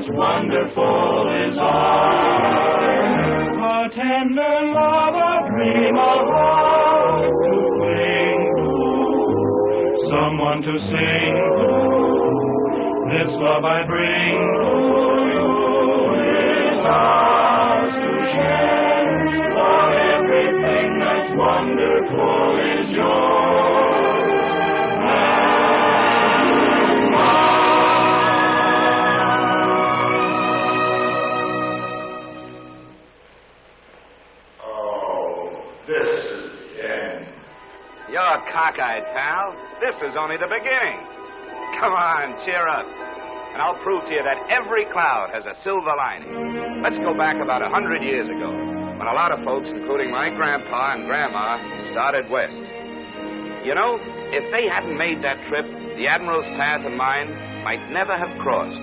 most wonderful is ours. A tender love, a dream, a heart to cling to, someone to sing to. This love I bring to you is ours to share, for everything that's wonderful is yours and mine. Oh, this is the end. You're cockeyed, pal. This is only the beginning. Come on, cheer up. And I'll prove to you that every cloud has a silver lining. Let's go back about 100 years ago, when a lot of folks, including my grandpa and grandma, started west. You know, if they hadn't made that trip, the Admiral's path and mine might never have crossed.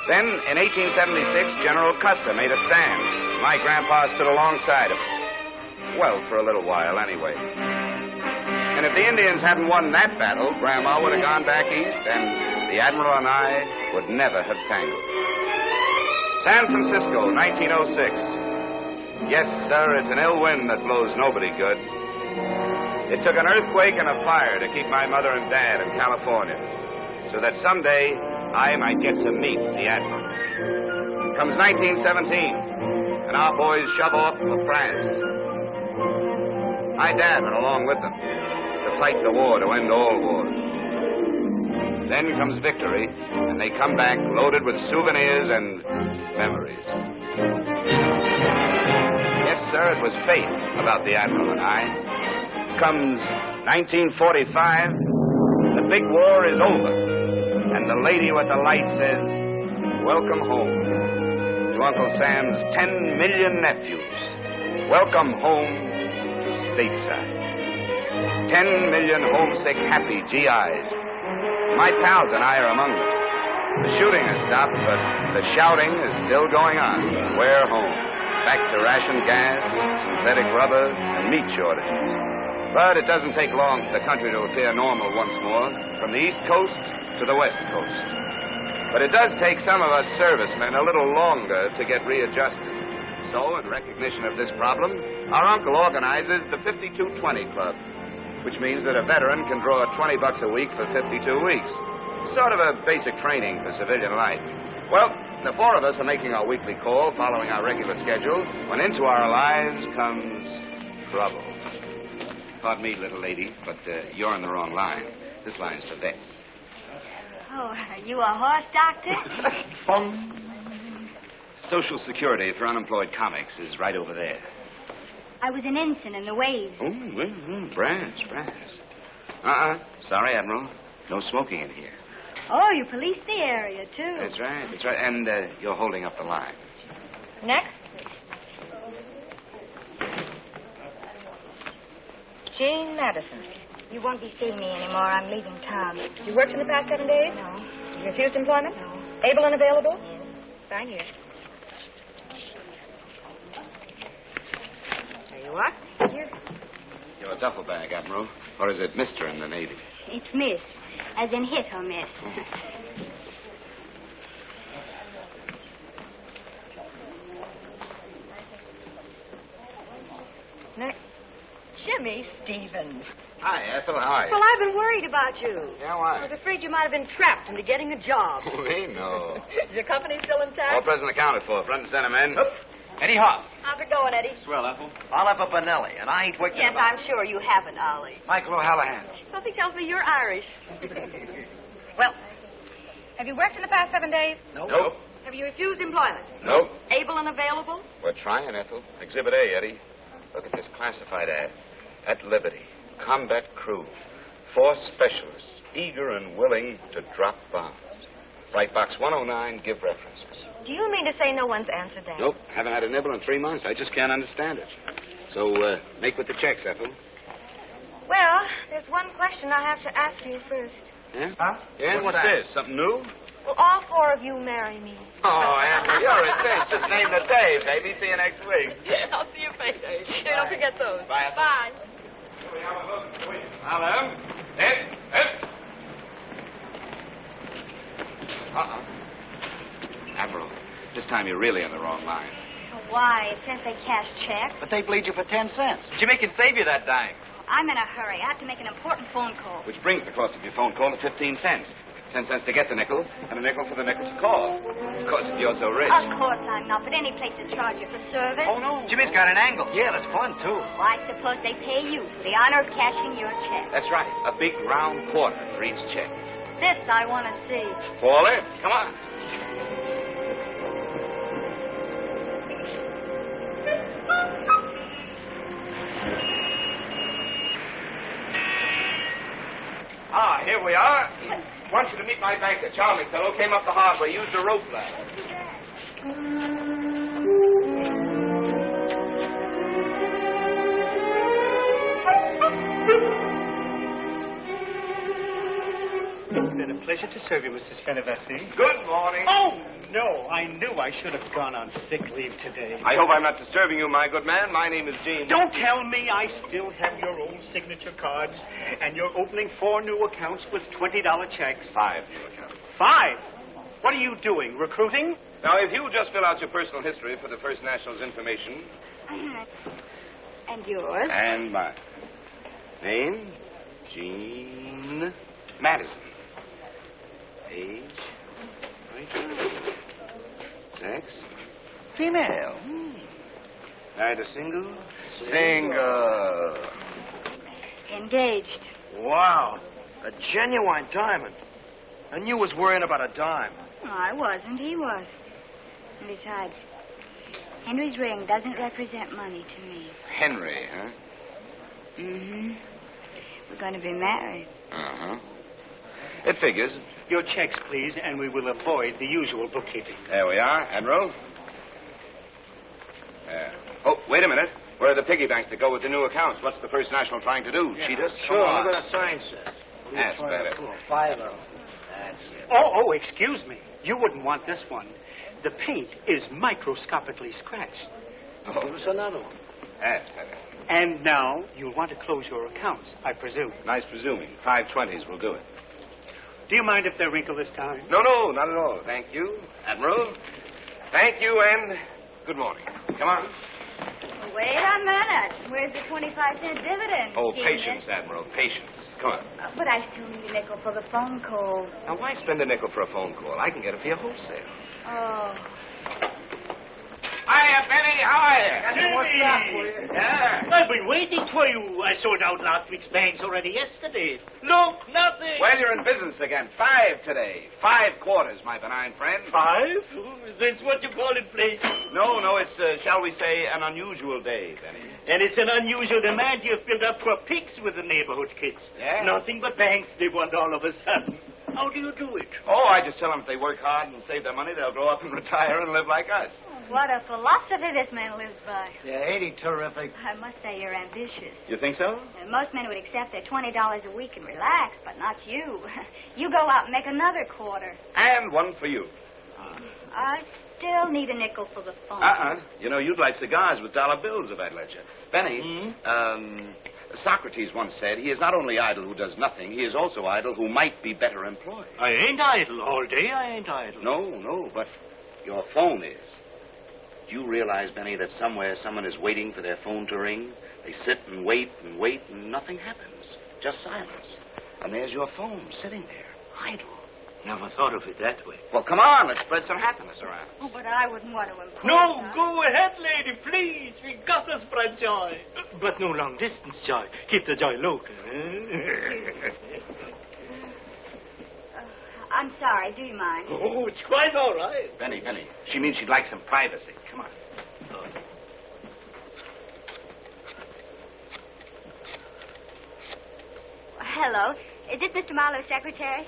Then, in 1876, General Custer made a stand. My grandpa stood alongside of him. Well, for a little while, anyway. And if the Indians hadn't won that battle, Grandma would have gone back east, and the Admiral and I would never have tangled. San Francisco, 1906. Yes, sir, it's an ill wind that blows nobody good. It took an earthquake and a fire to keep my mother and dad in California, so that someday I might get to meet the Admiral. Comes 1917, and our boys shove off for France. My dad went along with them to fight the war to end all wars. Then comes victory, and they come back loaded with souvenirs and memories. Yes, sir, it was fate about the Admiral and I. Comes 1945, the big war is over, and the lady with the light says, "Welcome home to Uncle Sam's 10 million nephews. Welcome home to stateside. 10 million homesick, happy GIs. My pals and I are among them. The shooting has stopped, but the shouting is still going on. We're home. Back to ration gas, synthetic rubber, and meat shortages. But it doesn't take long for the country to appear normal once more, from the East Coast to the West Coast. But it does take some of us servicemen a little longer to get readjusted. So, in recognition of this problem, our uncle organizes the 5220 Club, which means that a veteran can draw $20 a week for 52 weeks. Sort of a basic training for civilian life. Well, the four of us are making our weekly call, following our regular schedule, when into our lives comes trouble. Pardon me, little lady, but you're on the wrong line. This line's for vets. Oh, are you a horse doctor? Social Security for unemployed comics is right over there. I was an ensign in the waves. Oh, brass. Sorry, Admiral. No smoking in here. Oh, you police the area, too. That's right. And you're holding up the line. Next. Jane Madison. You won't be seeing me anymore. I'm leaving town. You worked in the past 7 days? No. You refused employment? No. Able and available? Yes. Sign here. There you are. Here. Your duffel bag, Admiral. Or is it Mr. in the Navy? It's miss, as in hit or miss. Next. Jimmy Stevens. Hi, Ethel. How are you? Well, I've been worried about you. Yeah, I why? was afraid you might have been trapped into getting a job. Me? No. Is your company still intact? All present accounted for. Front and center, men. Eddie Hoff. How's it going, Eddie? Swell, Ethel. I'll have a Benelli, and I ain't wicked Yes, about I'm sure you haven't, Ollie. Michael O'Hallahan. Something tells me you're Irish. Well, have you worked in the past 7 days? Nope. Have you refused employment? Nope. Able and available? We're trying, Ethel. Exhibit A, Eddie. Look at this classified ad. At Liberty, combat crew. 4 specialists, eager and willing to drop bombs. Write box 109, give references. Do you mean to say no one's answered that? Nope, haven't had a nibble in 3 months. I just can't understand it. So, make with the checks, Ethel. Well, there's one question I have to ask you first. Yeah? Huh? Yeah, what's this? Something new? Will all 4 of you marry me? Oh, Ethel, you're a cinch. Just name the day, baby. See you next week. Yeah, I'll see you payday. Hey, don't forget those. Bye, Ethel. Bye. Hello? Admiral, This time you're really in the wrong line. Why? It says they cash checks. But they bleed you for 10 cents. Jimmy can save you that dime. I'm in a hurry. I have to make an important phone call. Which brings the cost of your phone call to 15 cents. 10 cents to get the nickel, and a nickel for the nickel to call. Of course, if you're so rich. Of course I'm not, but any place that charge you for service. Oh, no. Jimmy's got an angle. Yeah, that's fun, too. Well, I suppose they pay you for the honor of cashing your check. That's right. A big round quarter for each check. This I want to see. Fall in. Come on. Ah, here we are. Want you to meet my banker, charming fellow. Came up the hard way, used a rope ladder. It's been a pleasure to serve you, Mrs. Fenivesi. Good morning. Oh, no, I knew I should have gone on sick leave today. I hope I'm not disturbing you, my good man. My name is Gene. Don't tell me I still have your old signature cards, and you're opening 4 new accounts with $20 checks. 5 new accounts. 5? What are you doing, recruiting? Now, if you just fill out your personal history for the First National's information. And yours? And mine. Name, Gene Madison. Age, 22. Sex, female. Married a single? Single. Engaged. Wow. A genuine diamond. And you was worrying about a dime. No, I wasn't. He was. And besides, Henry's ring doesn't represent money to me. Henry, huh? Mm-hmm. We're going to be married. Uh-huh. It figures. Your checks, please, and we will avoid the usual bookkeeping. There we are, Admiral. Oh, wait a minute. Where are the piggy banks that go with the new accounts? What's the First National trying to do? Cheat us? Sure, look what the sign says. That's better. 5 That's it. Oh, excuse me. You wouldn't want this one. The paint is microscopically scratched. Oh, There's another one. that's better. And now you'll want to close your accounts, I presume. Nice presuming. 5/20s will do it. Do you mind if they're wrinkled this time? No, not at all. Thank you, Admiral. Thank you, and good morning. Come on. Wait a minute. Where's the 25-cent dividend? Oh, Genius? patience, Admiral, patience. Come on. But I still need a nickel for the phone call. Now, why spend a nickel for a phone call? I can get it for you wholesale. Oh. Hiya, Benny. How are you? What's up? Yeah. I've been waiting for you. I sold out last week's bags already yesterday. Look, nothing. Well, you're in business again. 5 today. 5 quarters, my benign friend. 5? Is this what you call inflation? No, it's, shall we say, an unusual day, Benny. And it's an unusual demand you've filled up for pigs with the neighborhood kids. Yeah? Nothing but banks they want all of a sudden. How do you do it? Oh, I just tell them if they work hard and save their money, they'll grow up and retire and live like us. What a philosophy this man lives by. Yeah, ain't he terrific? I must say you're ambitious. You think so? And most men would accept their $20 a week and relax, but not you. You go out and make another quarter. And one for you. I still need a nickel for the phone. You know, you'd like cigars with dollar bills if I'd let you. Benny, Socrates once said, he is not only idle who does nothing, he is also idle who might be better employed. I ain't idle all day. I ain't idle. No, but your phone is. Do you realize, Benny, that somewhere someone is waiting for their phone to ring? They sit and wait, and nothing happens. Just silence. And there's your phone sitting there, idle. Never thought of it that way. Well, come on, let's spread some happiness around. Oh, but I wouldn't want to impose. No, go ahead, lady, please. We got to spread joy. But no long-distance joy. Keep the joy local. I'm sorry. Do you mind? Oh, it's quite all right. Benny, she means she'd like some privacy. Come on. Hello. Is this Mr. Marlowe's secretary?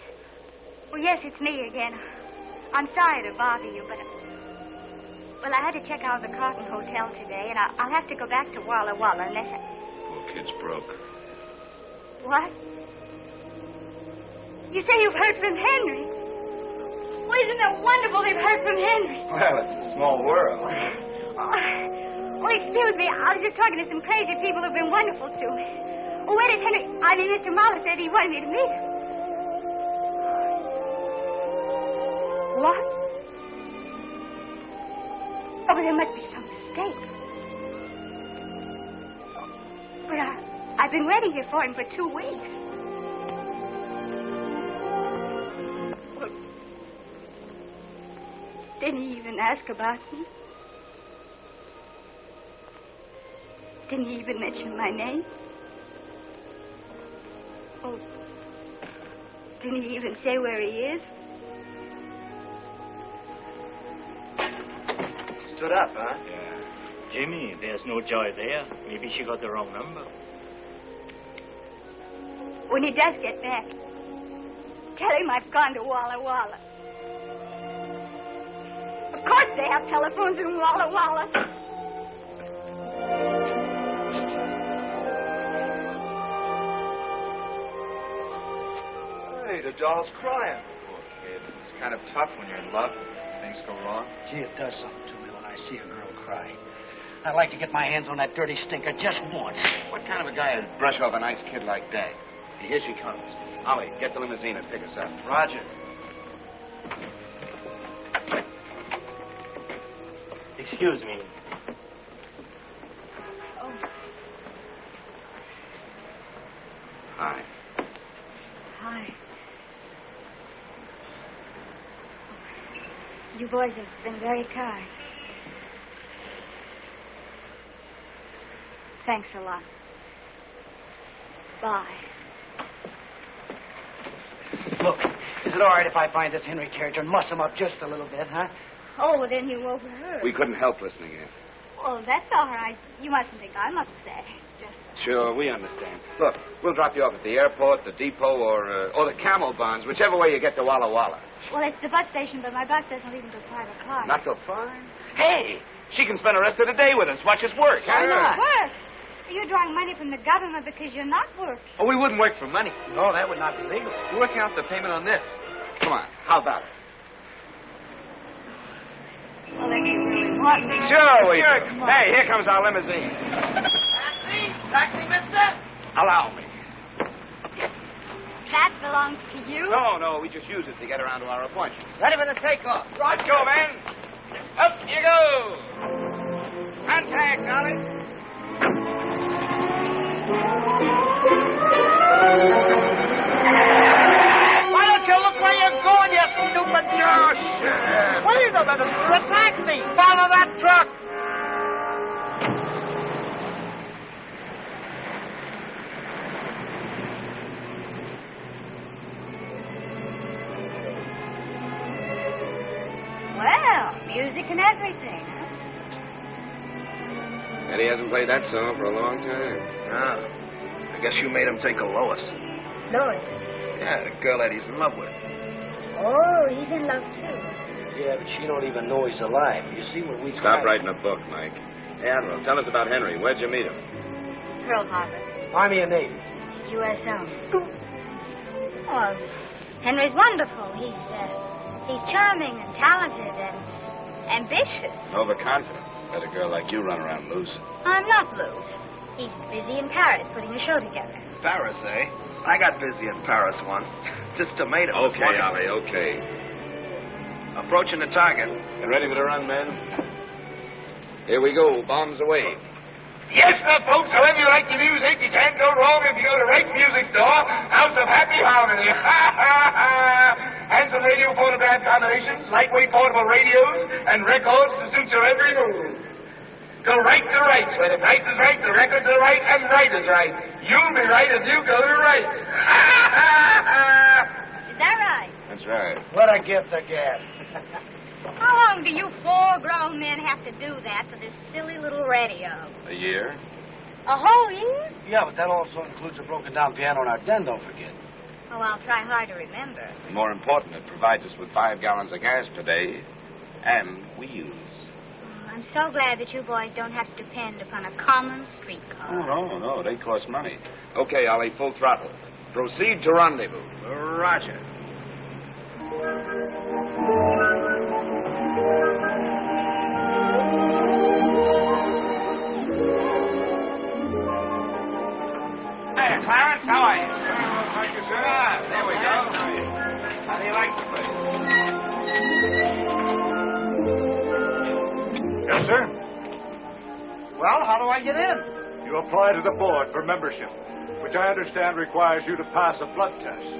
Well, yes, it's me again. I'm sorry to bother you, but... Well, I had to check out of the Carlton Hotel today, and I'll have to go back to Walla Walla unless I... Poor kid's broke. What? You say you've heard from Henry? Well, isn't that wonderful they've heard from Henry? Well, it's a small world. Oh, excuse me. I was just talking to some crazy people who've been wonderful to me. Oh, where did Mr. Marlowe said he wanted me to meet him. What? Oh, but there must be some mistake. But I've been waiting here for him for 2 weeks. Well, didn't he even ask about me? Didn't he even mention my name? Oh, didn't he even say where he is? Stood up, huh? Yeah. Jimmy, there's no joy there. Maybe she got the wrong number. When he does get back, tell him I've gone to Walla Walla. Of course they have telephones in Walla Walla. Hey, the doll's crying. Poor kid. It's kind of tough when you're in love. Things go wrong. Gee, it does something to me when I see a girl cry. I'd like to get my hands on that dirty stinker just once. What kind of a guy would brush off a nice kid like that? Here she comes. Ollie, get the limousine and pick us up. Roger. Excuse me. Oh, Hi. hi. You boys have been very kind. Thanks a lot. Bye. Look, is it all right if I find this Henry character and muss him up just a little bit, huh? Oh, well, then you overheard. We couldn't help listening in. Oh, that's all right. You mustn't think I'm upset. Just... Sure, we understand. Look, we'll drop you off at the airport, the depot, or the Camel Bonds, whichever way you get to Walla Walla. Well, it's the bus station, but my bus doesn't leave until 5 o'clock. Not till 5? Hey, she can spend the rest of the day with us. Watch us work. Why not? Work? You're drawing money from the government because you're not working. Oh, we wouldn't work for money. No, that would not be legal. We're working out the payment on this. Come on, how about it? Well, if you really want me... Sure, we Sure, do. come on. Hey, here comes our limousine. Taxi, mister? Allow me. That belongs to you? No, we just use it to get around to our appointments. Ready for the takeoff. Let's go, man. Up you go. Contact, Ollie. Why don't you look where you're going, you stupid jerk? Wait a minute. The taxi. Follow that truck. Well, music and everything, huh? Eddie hasn't played that song for a long time. Ah, I guess you made him take a Lois. Lois. Yeah, the girl that he's in love with. Oh, he's in love, too. Yeah, but she don't even know he's alive. You see, when we Stop writing a book, Mike. Hey, Admiral, tell us about Henry. Where'd you meet him? Pearl Harbor. Army and Navy. USO. Oh, Henry's wonderful. He's charming and talented and ambitious. Overconfident. Let a girl like you run around loose. I'm not loose. He's busy in Paris putting a show together. Paris, eh? I got busy in Paris once. Just tomatoes. Okay, Ollie, okay. Approaching the target. You ready for the run, men? Here we go. Bombs away. Yes, sir, folks. However you like your music, you can't go wrong if you go to Rake's Music Store. House of Happy Harmony. And some radio phonograph combinations, lightweight portable radios, and records to suit your every mood. Go right to Rake's, where the price is right, the records are right, and right is right. You'll be right if you go to Rake's. Is that right? That's right. What a gift again. How long do you 4 grown men have to do that for this silly little radio? A year? A whole year? Yeah, but that also includes a broken down piano in our den, don't forget. Oh, I'll try hard to remember. And more important, it provides us with 5 gallons of gas per day and wheels. Oh, I'm so glad that you boys don't have to depend upon a common streetcar. Oh, no, they cost money. Okay, Ollie, full throttle. Proceed to rendezvous. Roger. Hey, Clarence, how are you? Thank you, sir. There we go. How do you like the place? Yes, sir. Well, how do I get in? You apply to the board for membership, which I understand requires you to pass a blood test.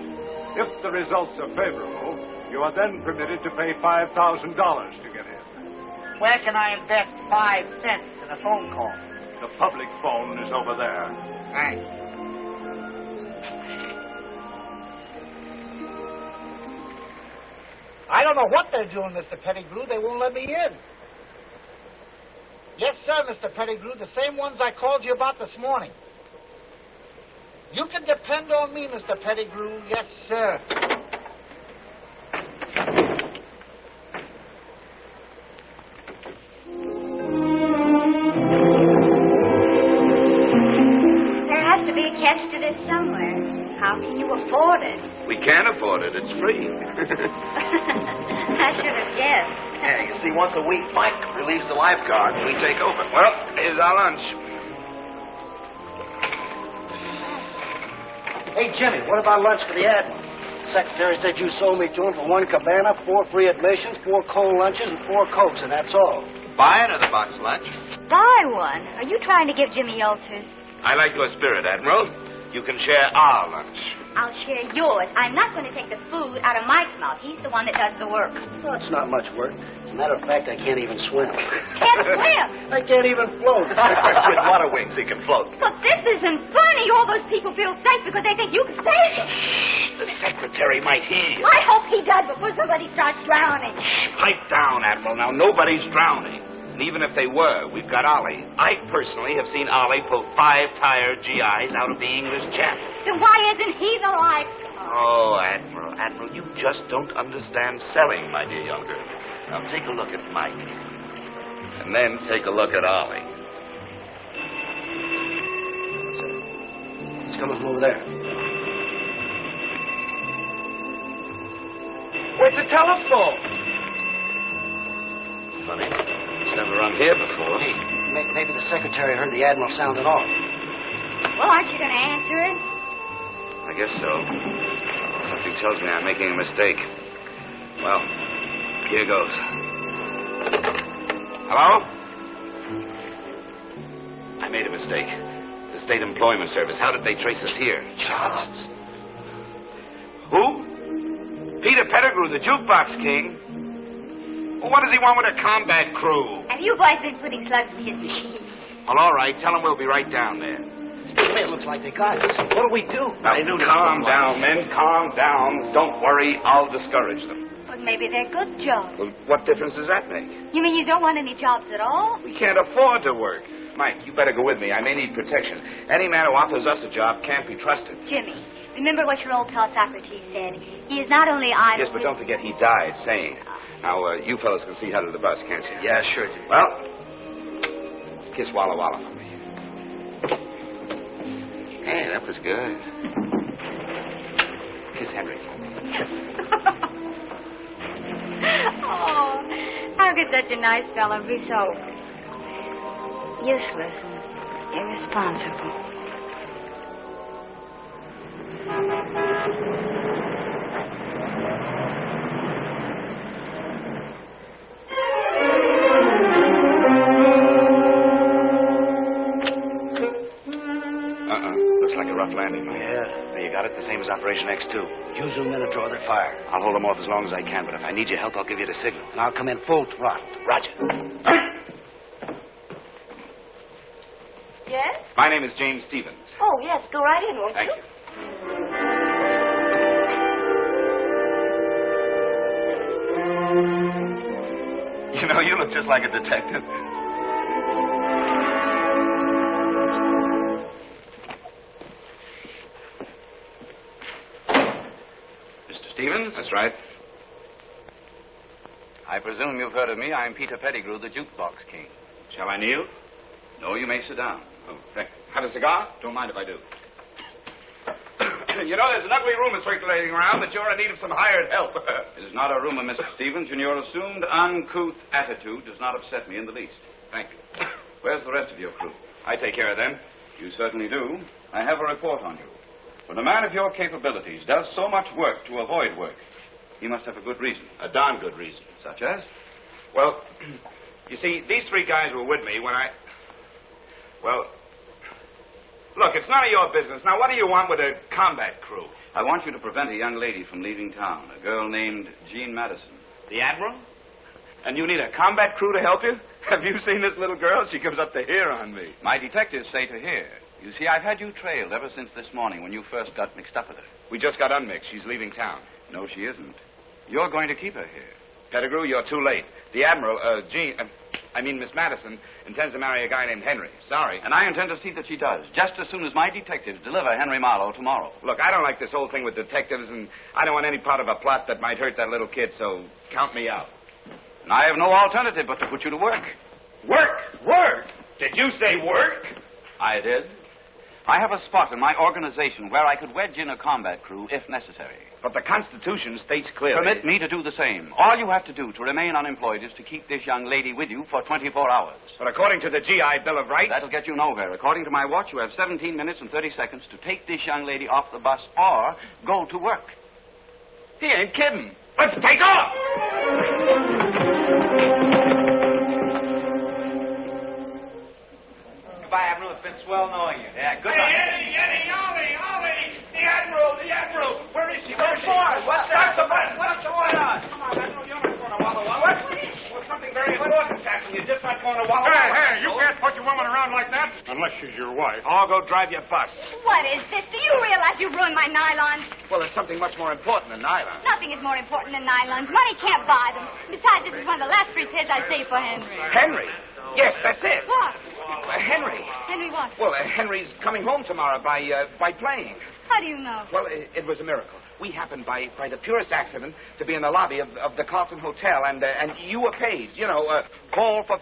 If the results are favorable, you are then permitted to pay $5,000 to get in. Where can I invest 5 cents in a phone call? The public phone is over there. Thanks. I don't know what they're doing, Mr. Pettigrew. They won't let me in. Yes, sir, Mr. Pettigrew, the same ones I called you about this morning. You can depend on me, Mr. Pettigrew. Yes, sir. There has to be a catch to this somewhere. How can you afford it? We can afford it. It's free. I should have guessed. Yeah, you see, once a week, Mike relieves the lifeguard and we take over. Well, here's our lunch. Hey, Jimmy, what about lunch for the Admiral? The secretary said you sold me to him for 1 cabana, 4 free admissions, 4 cold lunches, and 4 Cokes, and that's all. Buy another box lunch. Buy one? Are you trying to give Jimmy ulcers? I like your spirit, Admiral. You can share our lunch. I'll share yours. I'm not going to take the food out of Mike's mouth. He's the one that does the work. Well, it's not much work. As a matter of fact, I can't even swim. Can't swim? I can't even float. With water wings, he can float. But this isn't funny. All those people feel safe because they think you can save them. The secretary might hear you. I hope he does before somebody starts drowning. Pipe down, Admiral. Now, nobody's drowning. And even if they were, we've got Ollie. I personally have seen Ollie pull 5 tired GIs out of the English Channel. Then why isn't he the life? Oh, Admiral, you just don't understand selling, my dear young girl. Now, take a look at Mike. And then take a look at Ollie. It's coming from over there. Where's the telephone? Funny. It's never rung here before. Hey, maybe the secretary heard the Admiral sounding off. Well, aren't you going to answer it? I guess so. Something tells me I'm making a mistake. Well, here goes. Hello? I made a mistake. The State Employment Service. How did they trace us here? Jobs. Who? Peter Pettigrew, the jukebox king. Well, what does he want with a combat crew? Have you boys been putting slugs in his machine? Well, all right. Tell him we'll be right down there. It looks like they got us. What do we do? Now, calm down, men. Calm down. Don't worry. I'll discourage them. Well, maybe they're good jobs. Well, what difference does that make? You mean you don't want any jobs at all? We can't afford to work. Mike, you better go with me. I may need protection. Any man who offers us a job can't be trusted. Jimmy, remember what your old pal Socrates said. He is not only idle... Yes, but don't forget he died saying. Now, you fellows can see how to the bus, can't you? Yeah, sure, Jimmy. Well, kiss Walla Walla for me. Hey, that was good. Kiss Henry for me. Oh, how could such a nice fellow be so useless and irresponsible? Looks like a rough landing, Mike. Yeah. Now, you got it? The same as Operation X2. Use them in and draw their fire. I'll hold them off as long as I can, but if I need your help, I'll give you the signal. And I'll come in full throttle. Roger. Yes? My name is James Stevens. Oh, yes. Go right in, won't Thank you? you. You know, you look just like a detective. Mr. Stevens? That's right. I presume you've heard of me. I'm Peter Pettigrew, the jukebox king. Shall I kneel? No, you may sit down. Oh, thank you. Have a cigar? Don't mind if I do. You know, there's an ugly rumor circulating around that you're in need of some hired help. It is not a rumor, Mr. Stevens, and your assumed uncouth attitude does not upset me in the least. Thank you. Where's the rest of your crew? I take care of them. You certainly do. I have a report on you. When a man of your capabilities does so much work to avoid work, he must have a good reason. A darn good reason. Such as? Well, you see, these 3 guys were with me when I... Well, look, it's none of your business. Now, what do you want with a combat crew? I want you to prevent a young lady from leaving town, a girl named Jean Madison. The Admiral? And you need a combat crew to help you? Have you seen this little girl? She comes up to here on me. My detectives say to here. You see, I've had you trailed ever since this morning when you first got mixed up with her. We just got unmixed. She's leaving town. No, she isn't. You're going to keep her here. Pettigrew, you're too late. The Admiral, Miss Madison, intends to marry a guy named Henry. Sorry. And I intend to see that she does, just as soon as my detectives deliver Henry Marlowe tomorrow. Look, I don't like this whole thing with detectives, and I don't want any part of a plot that might hurt that little kid, so count me out. And I have no alternative but to put you to work. Work? Work? Did you say work? I did. I have a spot in my organization where I could wedge in a combat crew if necessary. But the Constitution states clearly... Permit me to do the same. All you have to do to remain unemployed is to keep this young lady with you for 24 hours. But according to the GI Bill of Rights... That'll get you nowhere. According to my watch, you have 17 minutes and 30 seconds to take this young lady off the bus or go to work. He ain't kidding. Let's take off! Goodbye, Admiral. It's been swell knowing you. Yeah, good night. Eddie, Ollie! The Admiral! Where is she? What's going on? Come on, Admiral, you're not going to Walla Walla. What? Well, something very important, Captain. You're just not going to Walla Walla. Hey, you can't put your woman around like that. Unless she's your wife. I'll go drive your bus. What is this? Do you realize you ruined my nylons? Well, there's something much more important than nylon. Nothing is more important than nylons. Money can't buy them. Besides, this is one of the last 3 tests I saved for Henry. Henry? Yes, that's it. What? Henry. Henry what? Well, Henry's coming home tomorrow by plane. How do you know? Well, it was a miracle. We happened by the purest accident to be in the lobby of the Carlton Hotel, and you were paged. You know, call for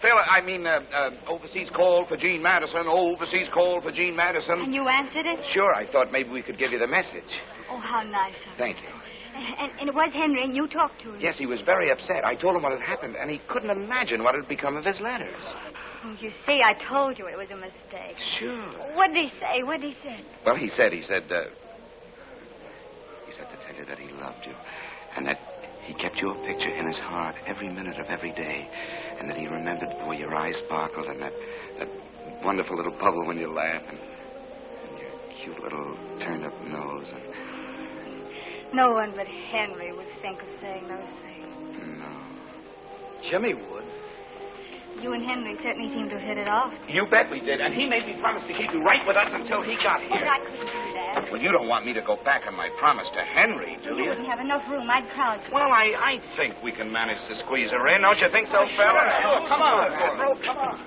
overseas call for Jean Madison, overseas call for Jean Madison. And you answered it? Sure, I thought maybe we could give you the message. Oh, how nice of you. Thank you. And it was Henry, and you talked to him? Yes, he was very upset. I told him what had happened, and he couldn't imagine what had become of his letters. Oh, you see, I told you it was a mistake. Sure. What did he say? What did he say? Well, he said to tell you that he loved you, and that he kept your picture in his heart every minute of every day, and that he remembered the way your eyes sparkled, and that wonderful little bubble when you laugh, and your cute little turned-up nose, and... No one but Henry would think of saying those things. No. Jimmy would. You and Henry certainly seem to have hit it off. You bet we did, and he made me promise to keep you right with us until he got here. But I couldn't do that. Well, you don't want me to go back on my promise to Henry, do you? You wouldn't have enough room. I'd crowd you. Well, I think we can manage to squeeze her in. Don't you think so, fella? Sure. Come on, Admiral. Come on.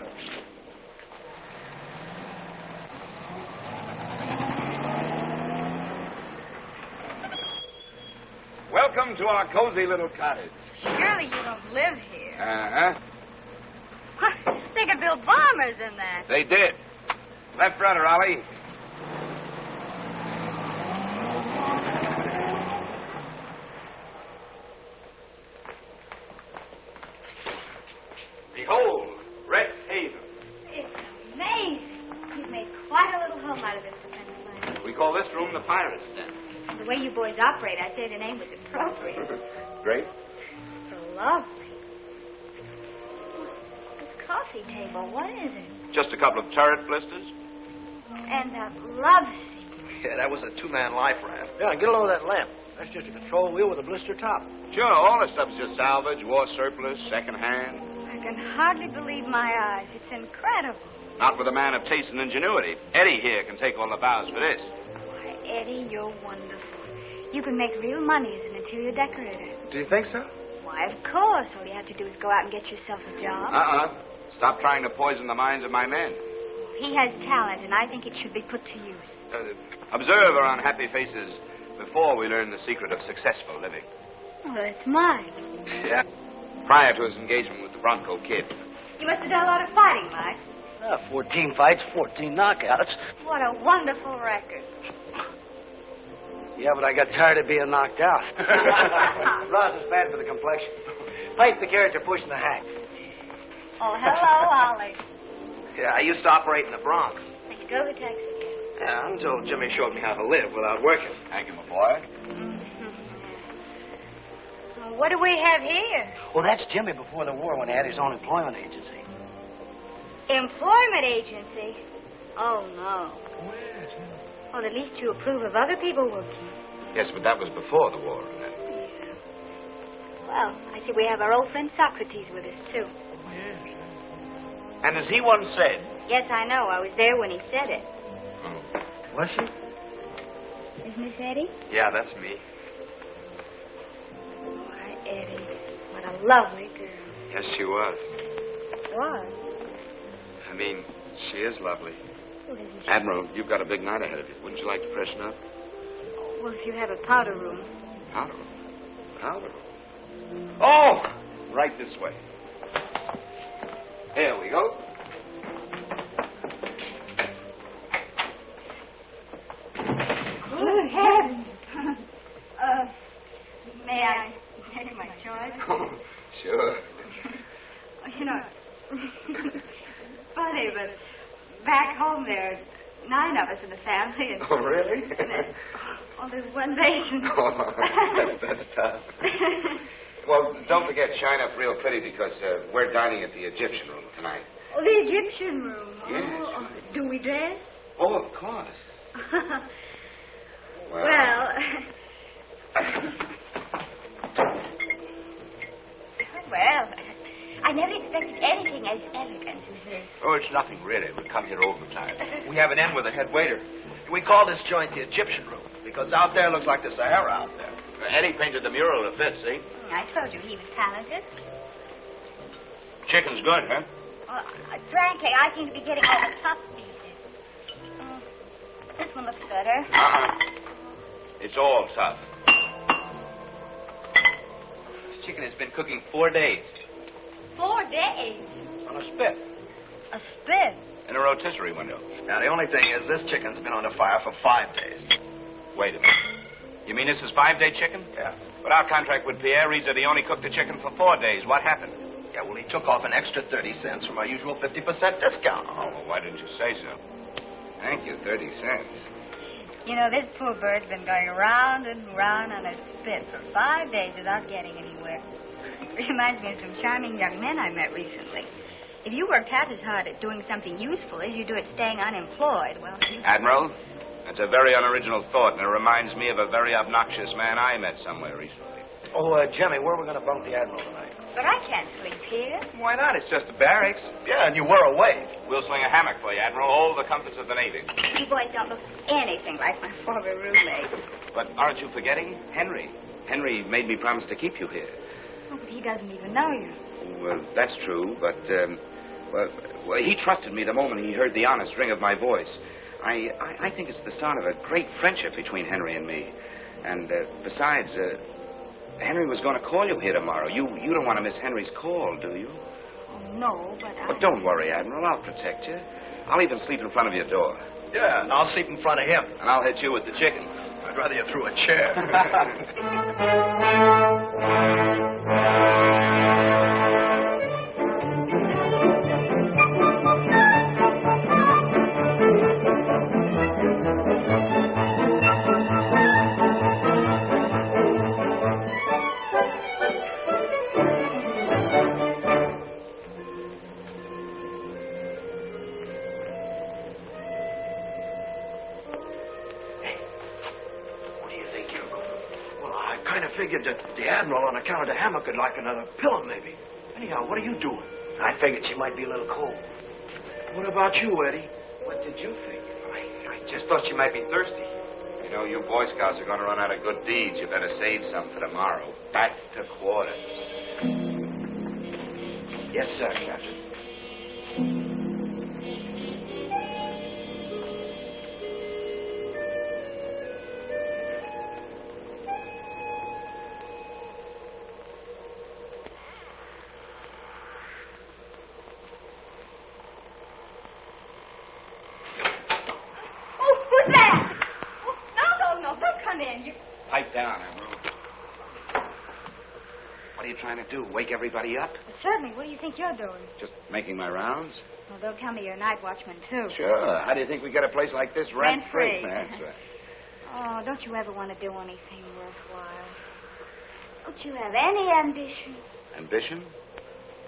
Welcome to our cozy little cottage. Surely you don't live here. Uh-huh. They could build bombers in there. They did. Left rudder, Ollie. Behold, Rex Haven. It's amazing. You've made quite a little home out of this defense line. We call this room the pirate's den. The way you boys operate, I'd say the name was appropriate. Great. So lovely. This coffee table, what is it? Just a couple of turret blisters. And that love seat. Yeah, that was a 2-man life raft. Yeah, get a load of that lamp. That's just a control wheel with a blister top. Sure, all this stuff's just salvage, war surplus, second-hand. I can hardly believe my eyes. It's incredible. Not with a man of taste and ingenuity. Eddie here can take all the bows for this. Why, Eddie, you're wonderful. You can make real money as an interior decorator. Do you think so? Why, of course. All you have to do is go out and get yourself a job. Stop trying to poison the minds of my men. He has talent, and I think it should be put to use. Observe our unhappy faces before we learn the secret of successful living. Well, it's mine. Yeah. Prior to his engagement with the Bronco Kid. You must have done a lot of fighting, Mike. 14 fights, 14 knockouts. What a wonderful record. Yeah, but I got tired of being knocked out. Ross is bad for the complexion. Pipe the character pushing the hack. Oh, hello, Ollie. Yeah, I used to operate in the Bronx. I could go to Texas. Yeah, until Jimmy showed me how to live without working. Thank you, my boy. Well, what do we have here? Well, that's Jimmy before the war when he had his own employment agency. Employment agency? Oh, no. Well, at least you approve of other people working. Yes, but that was before the war, isn't it? Well, I see we have our old friend Socrates with us, too. And as he once said... Yes, I know. I was there when he said it. Oh. Was she? Is Miss Eddie? Yeah, that's me. Why, Eddie, what a lovely girl. Yes, she was. What? I mean, she is lovely. Well, isn't she? Admiral, you've got a big night ahead of you. Wouldn't you like to freshen up? Well, if you have a powder room. Powder room? Powder room? Oh! Right this way. Here we go. Good heavens. May I make my choice? Oh, sure. You know, funny, but back home there's 9 of us in the family. And, Oh, really? there's one basin. Oh, that's tough. Well, don't forget, shine up real pretty because we're dining at the Egyptian room tonight. Oh, the Egyptian room. Yes. Oh, do we dress? Oh, of course. Well, well, I never expected anything as elegant as this. Oh, it's nothing, really. We come here overtime. We have an in with the head waiter. We call this joint the Egyptian room because out there looks like the Sahara out there. Eddie painted the mural to fit, see? I told you he was talented. Chicken's good, huh? Frankly, I seem to be getting all the tough pieces. This one looks better. It's all tough. This chicken has been cooking 4 days. 4 days? On a spit. A spit? In a rotisserie window. Now, the only thing is this chicken's been on the fire for 5 days. Wait a minute. You mean this is 5-day chicken? Yeah. But our contract with Pierre reads that he only cooked the chicken for 4 days. What happened? Yeah, well, he took off an extra 30 cents from our usual 50% discount. Oh, well, why didn't you say so? Thank you, 30 cents. You know, this poor bird's been going round and round on a spit for 5 days without getting anywhere. Reminds me of some charming young men I met recently. If you worked half as hard at doing something useful as you do at staying unemployed, well, you... Admiral, that's a very unoriginal thought, and it reminds me of a very obnoxious man I met somewhere recently. Oh, Jemmy, where are we going to bunk the Admiral tonight? But I can't sleep here. Why not? It's just a barracks. Yeah, and you were awake. We'll swing a hammock for you, Admiral. All the comforts of the Navy. You boys don't look anything like my former roommate. But aren't you forgetting? Henry. Henry made me promise to keep you here. Oh, but he doesn't even know you. Well, that's true, but, well, he trusted me the moment he heard the honest ring of my voice. I think it's the start of a great friendship between Henry and me. And, besides, Henry was going to call you here tomorrow. You don't want to miss Henry's call, do you? Oh, no, but But don't worry, Admiral. I'll protect you. I'll even sleep in front of your door. Yeah, and I'll sleep in front of him. And I'll hit you with the chicken. I'd rather you threw a chair. Figured that the Admiral, on account of the hammock, could like another pillow, maybe. Anyhow, what are you doing? I figured she might be a little cold. What about you, Eddie? What did you think? I just thought she might be thirsty. You know, you Boy Scouts are going to run out of good deeds. You better save some for tomorrow. Back to quarters. Yes, sir, Captain. Pipe down, Admiral. What are you trying to do? Wake everybody up? Well, certainly. What do you think you're doing? Just making my rounds? Well, they'll tell me you're a night watchman, too. Sure. How do you think we get a place like this rent-free? Rent-free. That's right. Oh, don't you ever want to do anything worthwhile? Don't you have any ambition? Ambition?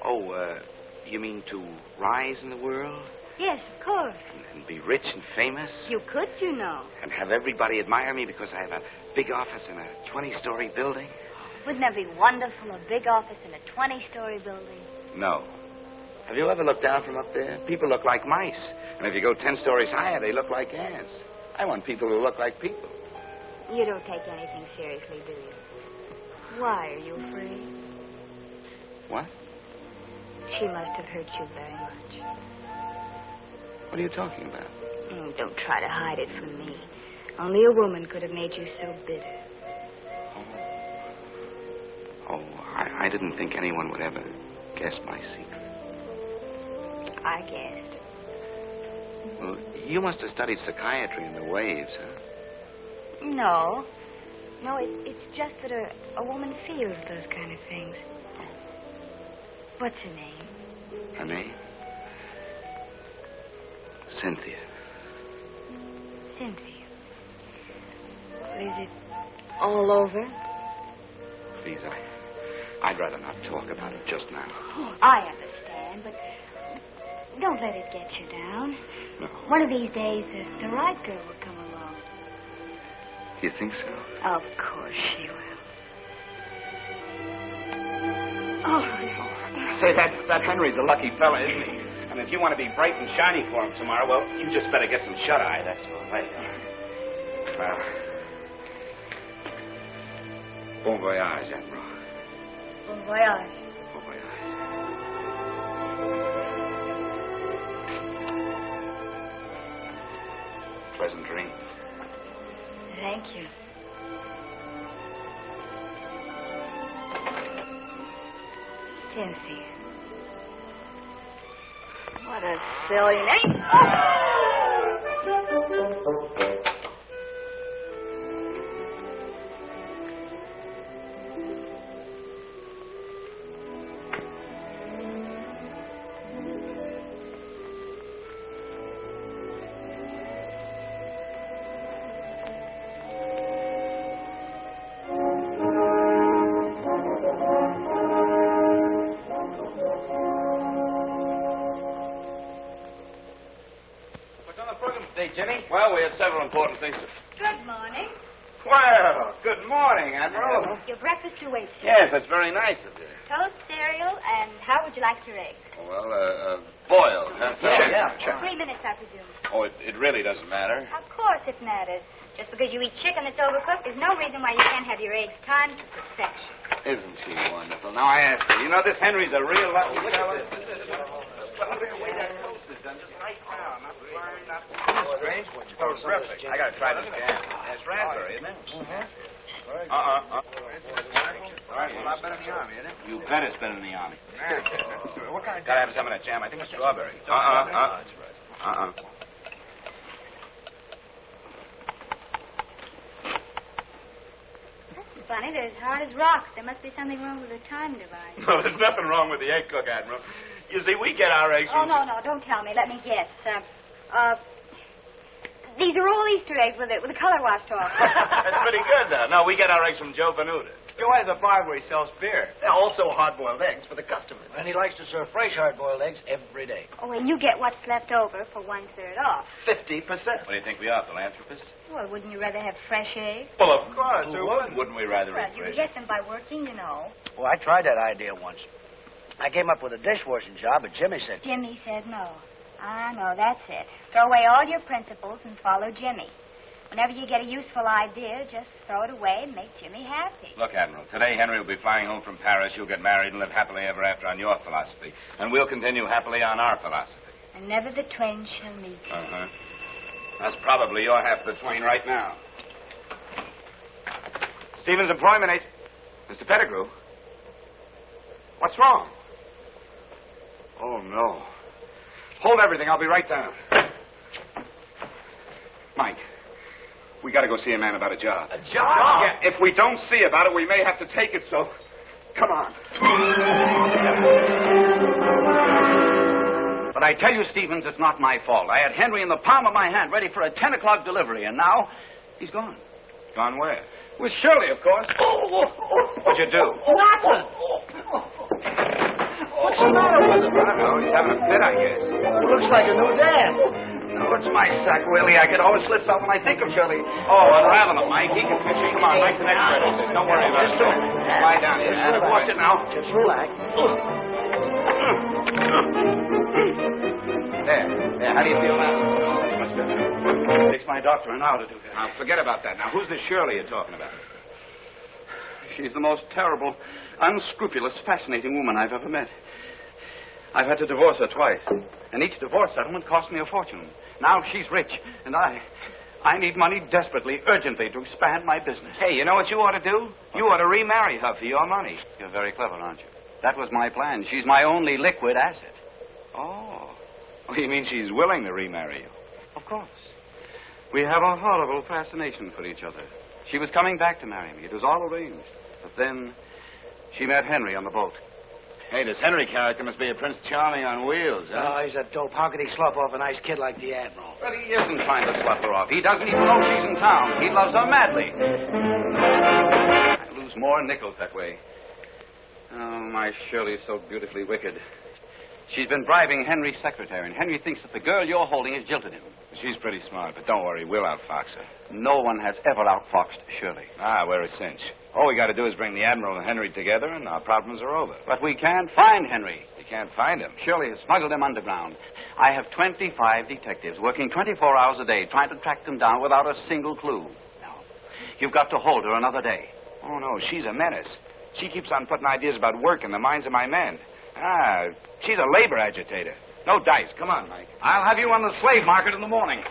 Oh, you mean to rise in the world? Yes, of course. And be rich and famous. You could, you know. And have everybody admire me because I have a big office in a 20-story building. Wouldn't that be wonderful, a big office in a 20-story building? No. Have you ever looked down from up there? People look like mice. And if you go 10 stories higher, they look like ants. I want people who look like people. You don't take anything seriously, do you? Why are you afraid? What? She must have hurt you very much. What are you talking about? Oh, don't try to hide it from me. Only a woman could have made you so bitter. Oh, I didn't think anyone would ever guess my secret. I guessed. Well, you must have studied psychiatry in the waves, huh? No. No, it's just that a woman feels those kind of things. What's her name? Her name? Cynthia. Cynthia. Is it all over? Please, I'd rather not talk about it just now. Oh, I understand, but don't let it get you down. No. One of these days, the right girl will come along. You think so? Of course she will. Oh. Say, that Henry's a lucky fella, isn't he? And if you want to be bright and shiny for him tomorrow, well, you just better get some shut-eye, that's all right. Well, bon voyage, Admiral. Bon voyage. Bon voyage. Pleasant dreams. Thank you. Cynthia. What a silly name. Jimmy? Well, we have several important things to... Good morning. Well, good morning, Admiral. Your breakfast awaits you. Yes, that's very nice of you. Toast, cereal, and how would you like your eggs? Well, boiled. Yeah. 3 minutes, I presume. Oh, it really doesn't matter. Of course it matters. Just because you eat chicken that's overcooked, there's no reason why you can't have your eggs timed to perfection. Isn't she wonderful? Now, I ask you, you know this Henry's a real lucky fellow? Well, look at the way that toast is done, just right now. Not frying, not... Strange. Oh, terrific. I got to try this again. It's raspberry, isn't it? Mm-hmm. Well, a lot better in the Army, isn't it? You bet it's better in the Army. What kind of... Got to have some of that jam. I think it's strawberry. Funny, they're as hard as rocks. There must be something wrong with the time device. No, there's nothing wrong with the egg cook, Admiral. You see, we get our eggs from... Oh, no, don't tell me. Let me guess. These are all Easter eggs with the color washed off. That's pretty good, though. No, we get our eggs from Joe Venuta. Joe has a bar where he sells beer. Also hard-boiled eggs for the customers. And he likes to serve fresh hard-boiled eggs every day. Oh, and you get what's left over for 1/3 off. 50%. What do you think we are, philanthropists? Well, wouldn't you rather have fresh eggs? Well, of course. Wouldn't we rather Well, eat you fresh? get them by working, you know. Well, I tried that idea once. I came up with a dishwashing job, but Jimmy said... Jimmy said no. I know, that's it. Throw away all your principles and follow Jimmy. Whenever you get a useful idea, just throw it away and make Jimmy happy. Look, Admiral, today Henry will be flying home from Paris. You'll get married and live happily ever after on your philosophy. And we'll continue happily on our philosophy. And never the twain shall meet. Uh-huh. That's probably your half of the twain right now. Stevens Employment Agent. Mr. Pettigrew. What's wrong? Oh, no. Hold everything. I'll be right down. Mike, we got to go see a man about a job. A job? Yeah, if we don't see about it, we may have to take it, so come on. But I tell you, Stevens, it's not my fault. I had Henry in the palm of my hand, ready for a 10 o'clock delivery, and now he's gone. Gone where? With Shirley, of course. What'd you do? Nothing. What's the matter with him? I don't know. He's having a fit, I guess. It looks like a new dance. No, it's my sack, Willie. I could always slip out when I think of Shirley. Oh, unravel him, Mike. He can fix it. Come on, Mike's an expert at this. Don't worry about it. Just do it. Lie down here. Just I've watched it now. Just relax. There. How do you feel now? Oh, that's much better. It takes my doctor an hour to do that. Now, forget about that. Now, who's this Shirley you're talking about? She's the most terrible, unscrupulous, fascinating woman I've ever met. I've had to divorce her twice, and each divorce settlement cost me a fortune. Now she's rich, and I need money desperately, urgently, to expand my business. Hey, you know what you ought to do? You ought to remarry her for your money. You're very clever, aren't you? That was my plan. She's my only liquid asset. Oh, you mean she's willing to remarry you? Of course. We have a horrible fascination for each other. She was coming back to marry me. It was all arranged. But then she met Henry on the boat. Hey, this Henry character must be a Prince Charming on wheels, huh? Oh, he's a dope. How could he slough off a nice kid like the Admiral? But he isn't trying to slough her off. He doesn't even know she's in town. He loves her madly. I lose more nickels that way. Oh, my Shirley's so beautifully wicked. She's been bribing Henry's secretary, and Henry thinks that the girl you're holding has jilted him. She's pretty smart, but don't worry, we'll outfox her. No one has ever outfoxed Shirley. Ah, we're a cinch. All we got to do is bring the Admiral and Henry together, and our problems are over. But we can't find Henry. You can't find him. Shirley has smuggled him underground. I have 25 detectives working 24 hours a day trying to track them down without a single clue. No. You've got to hold her another day. Oh, no, she's a menace. She keeps on putting ideas about work in the minds of my men. Ah, she's a labor agitator. No dice. Come on, Mike. I'll have you on the slave market in the morning.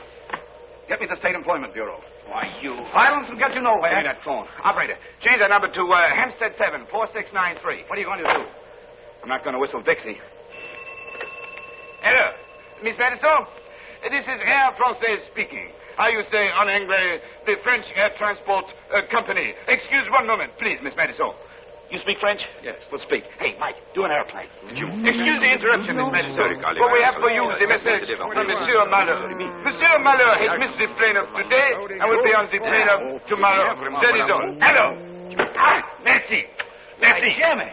Get me the State Employment Bureau. Why, you... Violence will get you nowhere. Give me that phone. Operator, change that number to Hempstead 7, 4693. What are you going to do? I'm not going to whistle Dixie. Hello, Miss Madison? This is Air Francais speaking. How you say en anglais, the French Air Transport Company. Excuse one moment, please, Miss Madison. You speak French? Yes, we'll speak. Hey, Mike, do an airplane. Excuse the interruption, Miss Madison. But we have for you the message from Monsieur Malheur. Monsieur Malheur has missed the plane of today and will be on the plane of tomorrow. That is all. Hello. Ah, merci. Merci. Jimmy.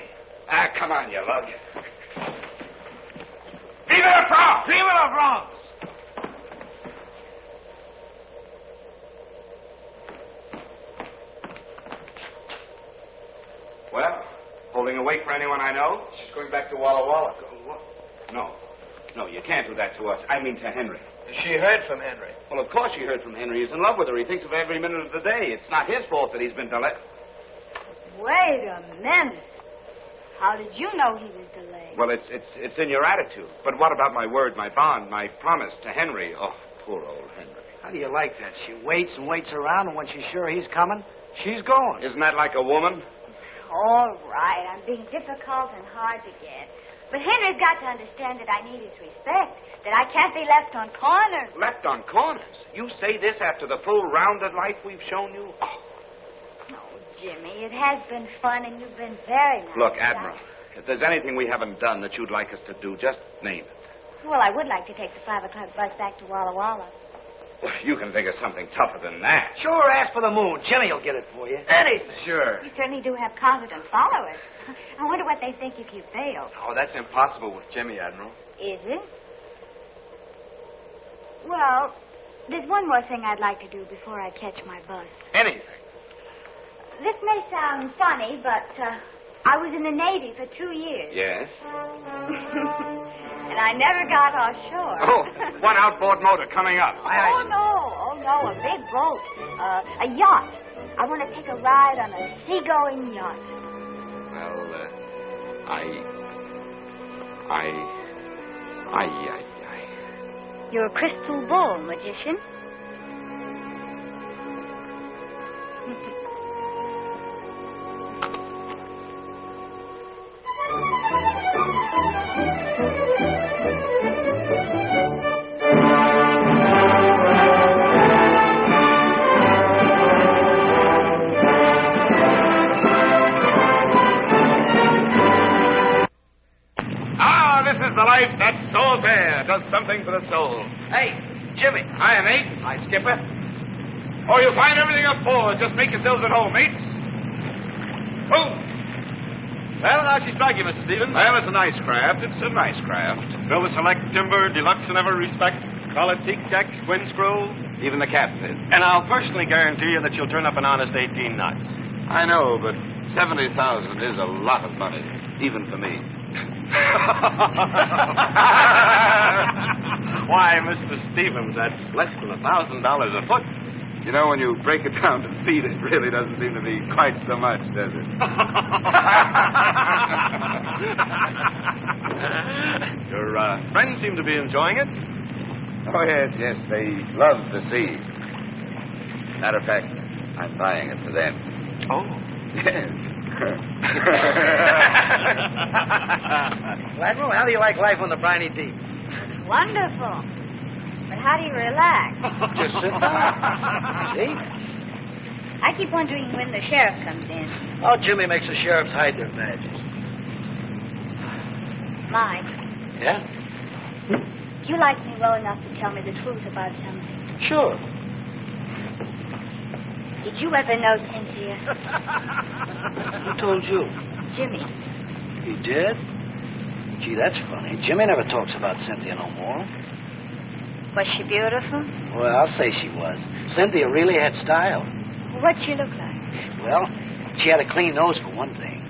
Ah, come on, you lug. Vive la France! Vive la France! Well, holding a wake for anyone I know? She's going back to Walla Walla. No, you can't do that to us. I mean to Henry. She heard from Henry. Well, of course she heard from Henry. He's in love with her. He thinks of her every minute of the day. It's not his fault that he's been delayed. Wait a minute. How did you know he was delayed? Well, it's in your attitude. But what about my word, my bond, my promise to Henry? Oh, poor old Henry. How do you like that? She waits and waits around, and when she's sure he's coming, she's going. Isn't that like a woman? All right, I'm being difficult and hard to get. But Henry's got to understand that I need his respect, that I can't be left on corners. Left on corners? You say this after the full rounded life we've shown you? Oh. Jimmy, it has been fun, and you've been very nice. Look, Admiral, if there's anything we haven't done that you'd like us to do, just name it. Well, I would like to take the 5 o'clock bus back to Walla Walla. Well, you can think of something tougher than that. Sure, ask for the moon. Jimmy will get it for you. Anything. Sure. You certainly do have confident followers. I wonder what they think if you fail. Oh, that's impossible with Jimmy, Admiral. Is it? Well, there's one more thing I'd like to do before I catch my bus. Anything. This may sound funny, but I was in the Navy for 2 years. Yes? And I never got offshore. Oh, one outboard motor coming up. Oh, no, a big boat. A yacht. I want to take a ride on a seagoing yacht. Well, You're a crystal ball magician. That's so fair. Does something for the soul. Hey, Jimmy. Hiya, mates. Hi, Skipper. Oh, you'll find everything up forward. Just make yourselves at home, mates. Boom. Well, how'd she strike you, Mr. Stevens? Well, it's a nice craft. It's a nice craft. Built to select timber, deluxe in every respect. Solid teak decks, twin screw. Even the captain. And I'll personally guarantee you that you'll turn up an honest 18 knots. I know, but 70,000 is a lot of money, even for me. Why, Mr. Stevens, that's less than $1,000 a foot. You know, when you break it down to feet, it really doesn't seem to be quite so much, does it? Your friends seem to be enjoying it. Oh, yes, they love the sea. Matter of fact, I'm buying it for them. Oh. Yes. Well, Admiral, how do you like life on the briny deep? It's wonderful. But how do you relax? Just sit down. See? I keep wondering when the sheriff comes in. Oh, Jimmy makes the sheriffs hide their badges. Mike, Yeah? you like me well enough to tell me the truth about something. Sure. Did you ever know Cynthia? Who told you? Jimmy. You did? Gee, that's funny. Jimmy never talks about Cynthia no more. Was she beautiful? Well, I'll say she was. Cynthia really had style. What'd she look like? Well, she had a clean nose for one thing.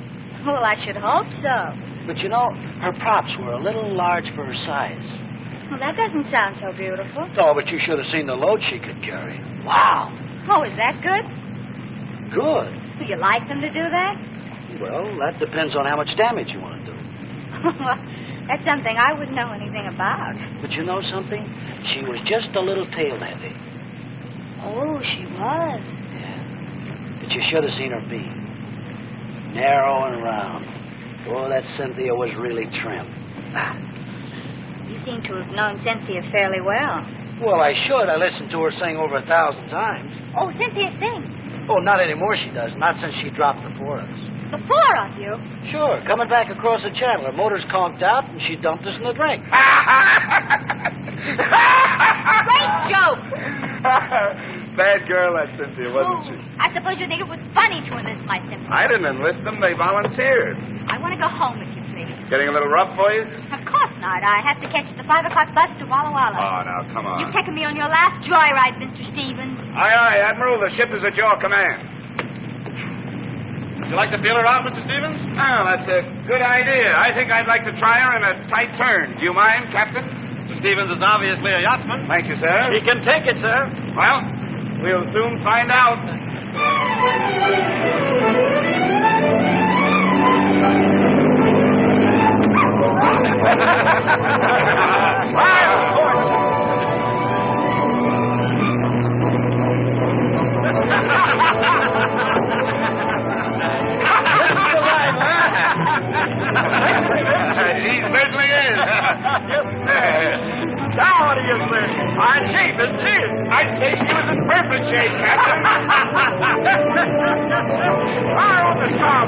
Well, I should hope so. But you know, her props were a little large for her size. Well, that doesn't sound so beautiful. Oh, but you should have seen the load she could carry. Wow. Oh, is that good? Good. Do you like them to do that? Well, that depends on how much damage you want to do. Well, that's something I wouldn't know anything about. But you know something? She was just a little tail heavy. Oh, she was. Yeah. But you should have seen her beam. Narrow and round. Oh, that Cynthia was really trim. You seem to have known Cynthia fairly well. Well, I should. I listened to her sing over 1,000 times. Oh, Cynthia sings. Oh, not anymore she does. Not since she dropped the Forest. The four of you? Sure. Coming back across the channel. Her motor's conked out, and she dumped us in the drink. Great joke. Bad girl, that Cynthia, wasn't she? I suppose you think it was funny to enlist my sympathy. I didn't enlist them. They volunteered. I want to go home with you, please. Getting a little rough for you? Of course not. I have to catch the 5 o'clock bus to Walla Walla. Oh, now, come on. You've taken me on your last joyride, Mr. Stevens. Aye, aye, Admiral. The ship is at your command. Would you like to feel her out, Mr. Stevens? Oh, that's a good idea. I think I'd like to try her in a tight turn. Do you mind, Captain? Mr. Stevens is obviously a yachtsman. Thank you, sir. He can take it, sir. Well, we'll soon find out. She certainly is. Now what do you say? Fine shape, isn't she? I'd say she was in perfect shape, Captain. Fire on the top.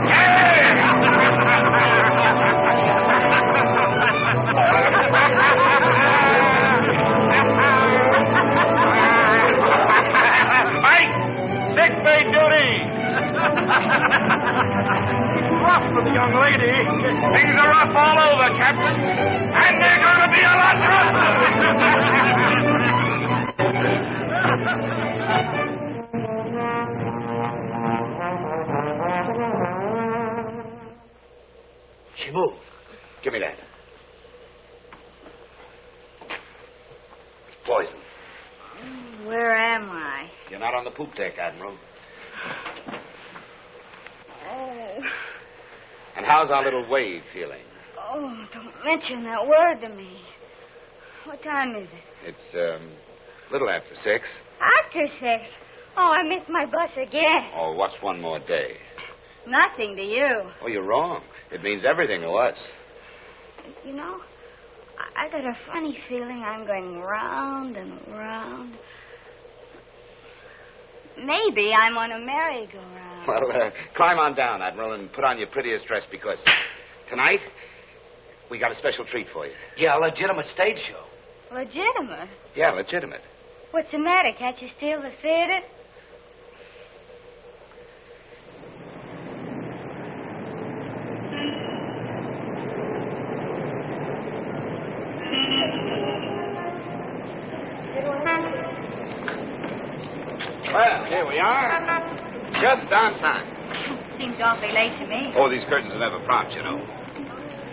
Mike, sick bay duty. Rough for the young lady. Things are rough all over, Captain. And they're going to be a lot She moved. Give me that. It's poison. Where am I? You're not on the poop deck, Admiral. Oh. And how's our little wave feeling? Oh, don't mention that word to me. What time is it? It's, a little after 6. After 6. Oh, I missed my bus again. Oh, what's one more day? Nothing to you. Oh, you're wrong. It means everything to us. You know, I got a funny feeling I'm going round and round. Maybe I'm on a merry-go-round. Well, climb on down, Admiral, and put on your prettiest dress because tonight we got a special treat for you. Yeah, a legitimate stage show. Legitimate? Yeah, legitimate. What's the matter? Can't you steal the theater? we are. Just on time. Seems awfully late to me. Oh, these curtains are never propped, you know.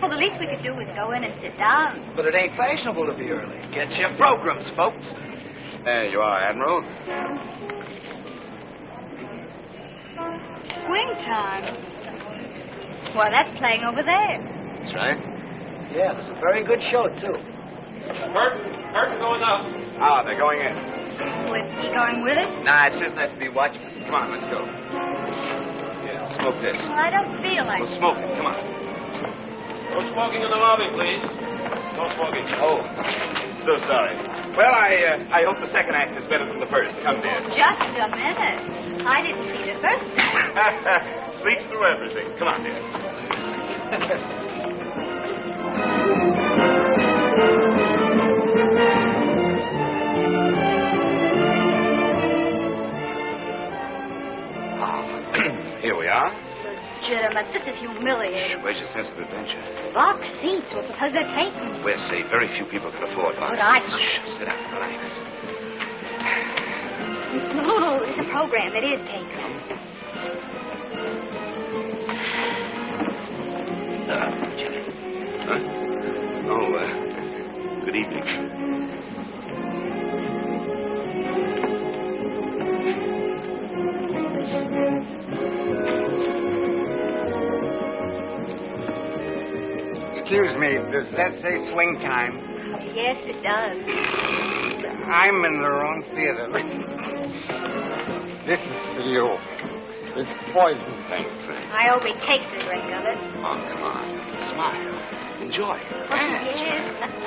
Well, the least we could do is go in and sit down. But it ain't fashionable to be early. Get your programs, folks. There you are, Admiral. Swing time. Why, that's playing over there. That's right. Yeah, there's a very good show, too. Curtain going up. Ah, they're going in. Well, is he going with us? Nah, it's just that to be watchman. Come on, let's go. Yeah, smoke this. Well, I don't feel like We'll smoke it. Come on. No smoking in the lobby, please. No smoking. Oh, so sorry. Well, I hope the second act is better than the first. Come, dear. Just a minute. I didn't see the first act. Sleeps through everything. Come on, dear. Here we are. Legitimate. This is humiliating. Shh, where's your sense of adventure? Box seats. Well, suppose they're taken. We're safe. Very few people can afford box But I- seats. Shh, sit down. Relax. No, it's a program. It is taken. Huh? Oh, good evening. Excuse me, does that say swing time? Yes, it does. I'm in the wrong theater. This is for you. It's poison. Thanks. I hope he takes a drink of it. Oh, come on. Smile. Enjoy. Oh, yes.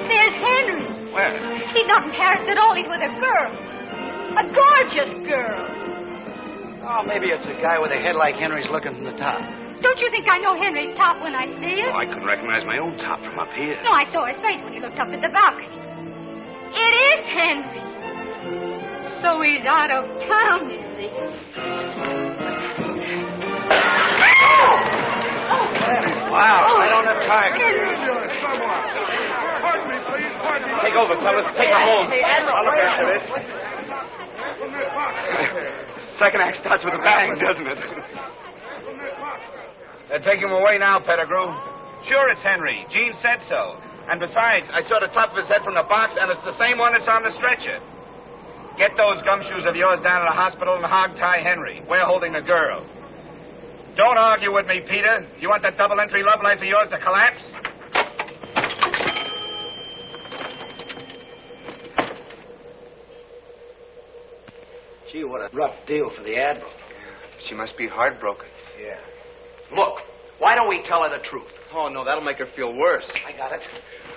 There's Henry. Where? He's not in Paris at all. He's with a girl. A gorgeous girl. Oh, maybe it's a guy with a head like Henry's looking from the top. Don't you think I know Henry's top when I see it? Oh, I couldn't recognize my own top from up here. No, I saw his face when he looked up at the balcony. It is Henry. So he's out of town, you see. Wow, I don't have time. Pardon me, please. Pardon me. Take over, fellas. Take her home. Hey, Admiral, I'll look wait after this. Second act starts with a bang, doesn't it? They're taking him away now, Pettigrew. Sure, it's Henry. Gene said so. And besides, I saw the top of his head from the box, and it's the same one that's on the stretcher. Get those gumshoes of yours down to the hospital and hog-tie Henry. We're holding the girl. Don't argue with me, Peter. You want that double-entry love life of yours to collapse? Gee, what a rough deal for the Admiral. She must be heartbroken. Yeah. Look, why don't we tell her the truth? Oh, no, that'll make her feel worse. I got it.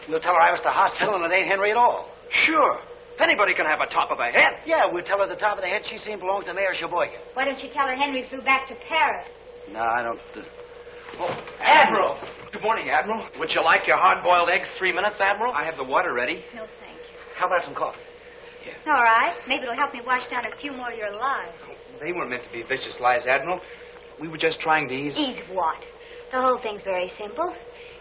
We'll tell her I was at the hospital and it ain't Henry at all. Sure. Anybody can have a top of a head. Yeah, we'll tell her the top of the head she's seen belongs to Mayor Sheboygan. Why don't you tell her Henry flew back to Paris? No, I don't... Oh, Admiral. Good morning, Admiral. Would you like your hard-boiled eggs 3 minutes, Admiral? I have the water ready. No, thank you. How about some coffee? All right. Maybe it'll help me wash down a few more of your lies. They weren't meant to be vicious lies, Admiral. We were just trying to ease... Ease what? The whole thing's very simple.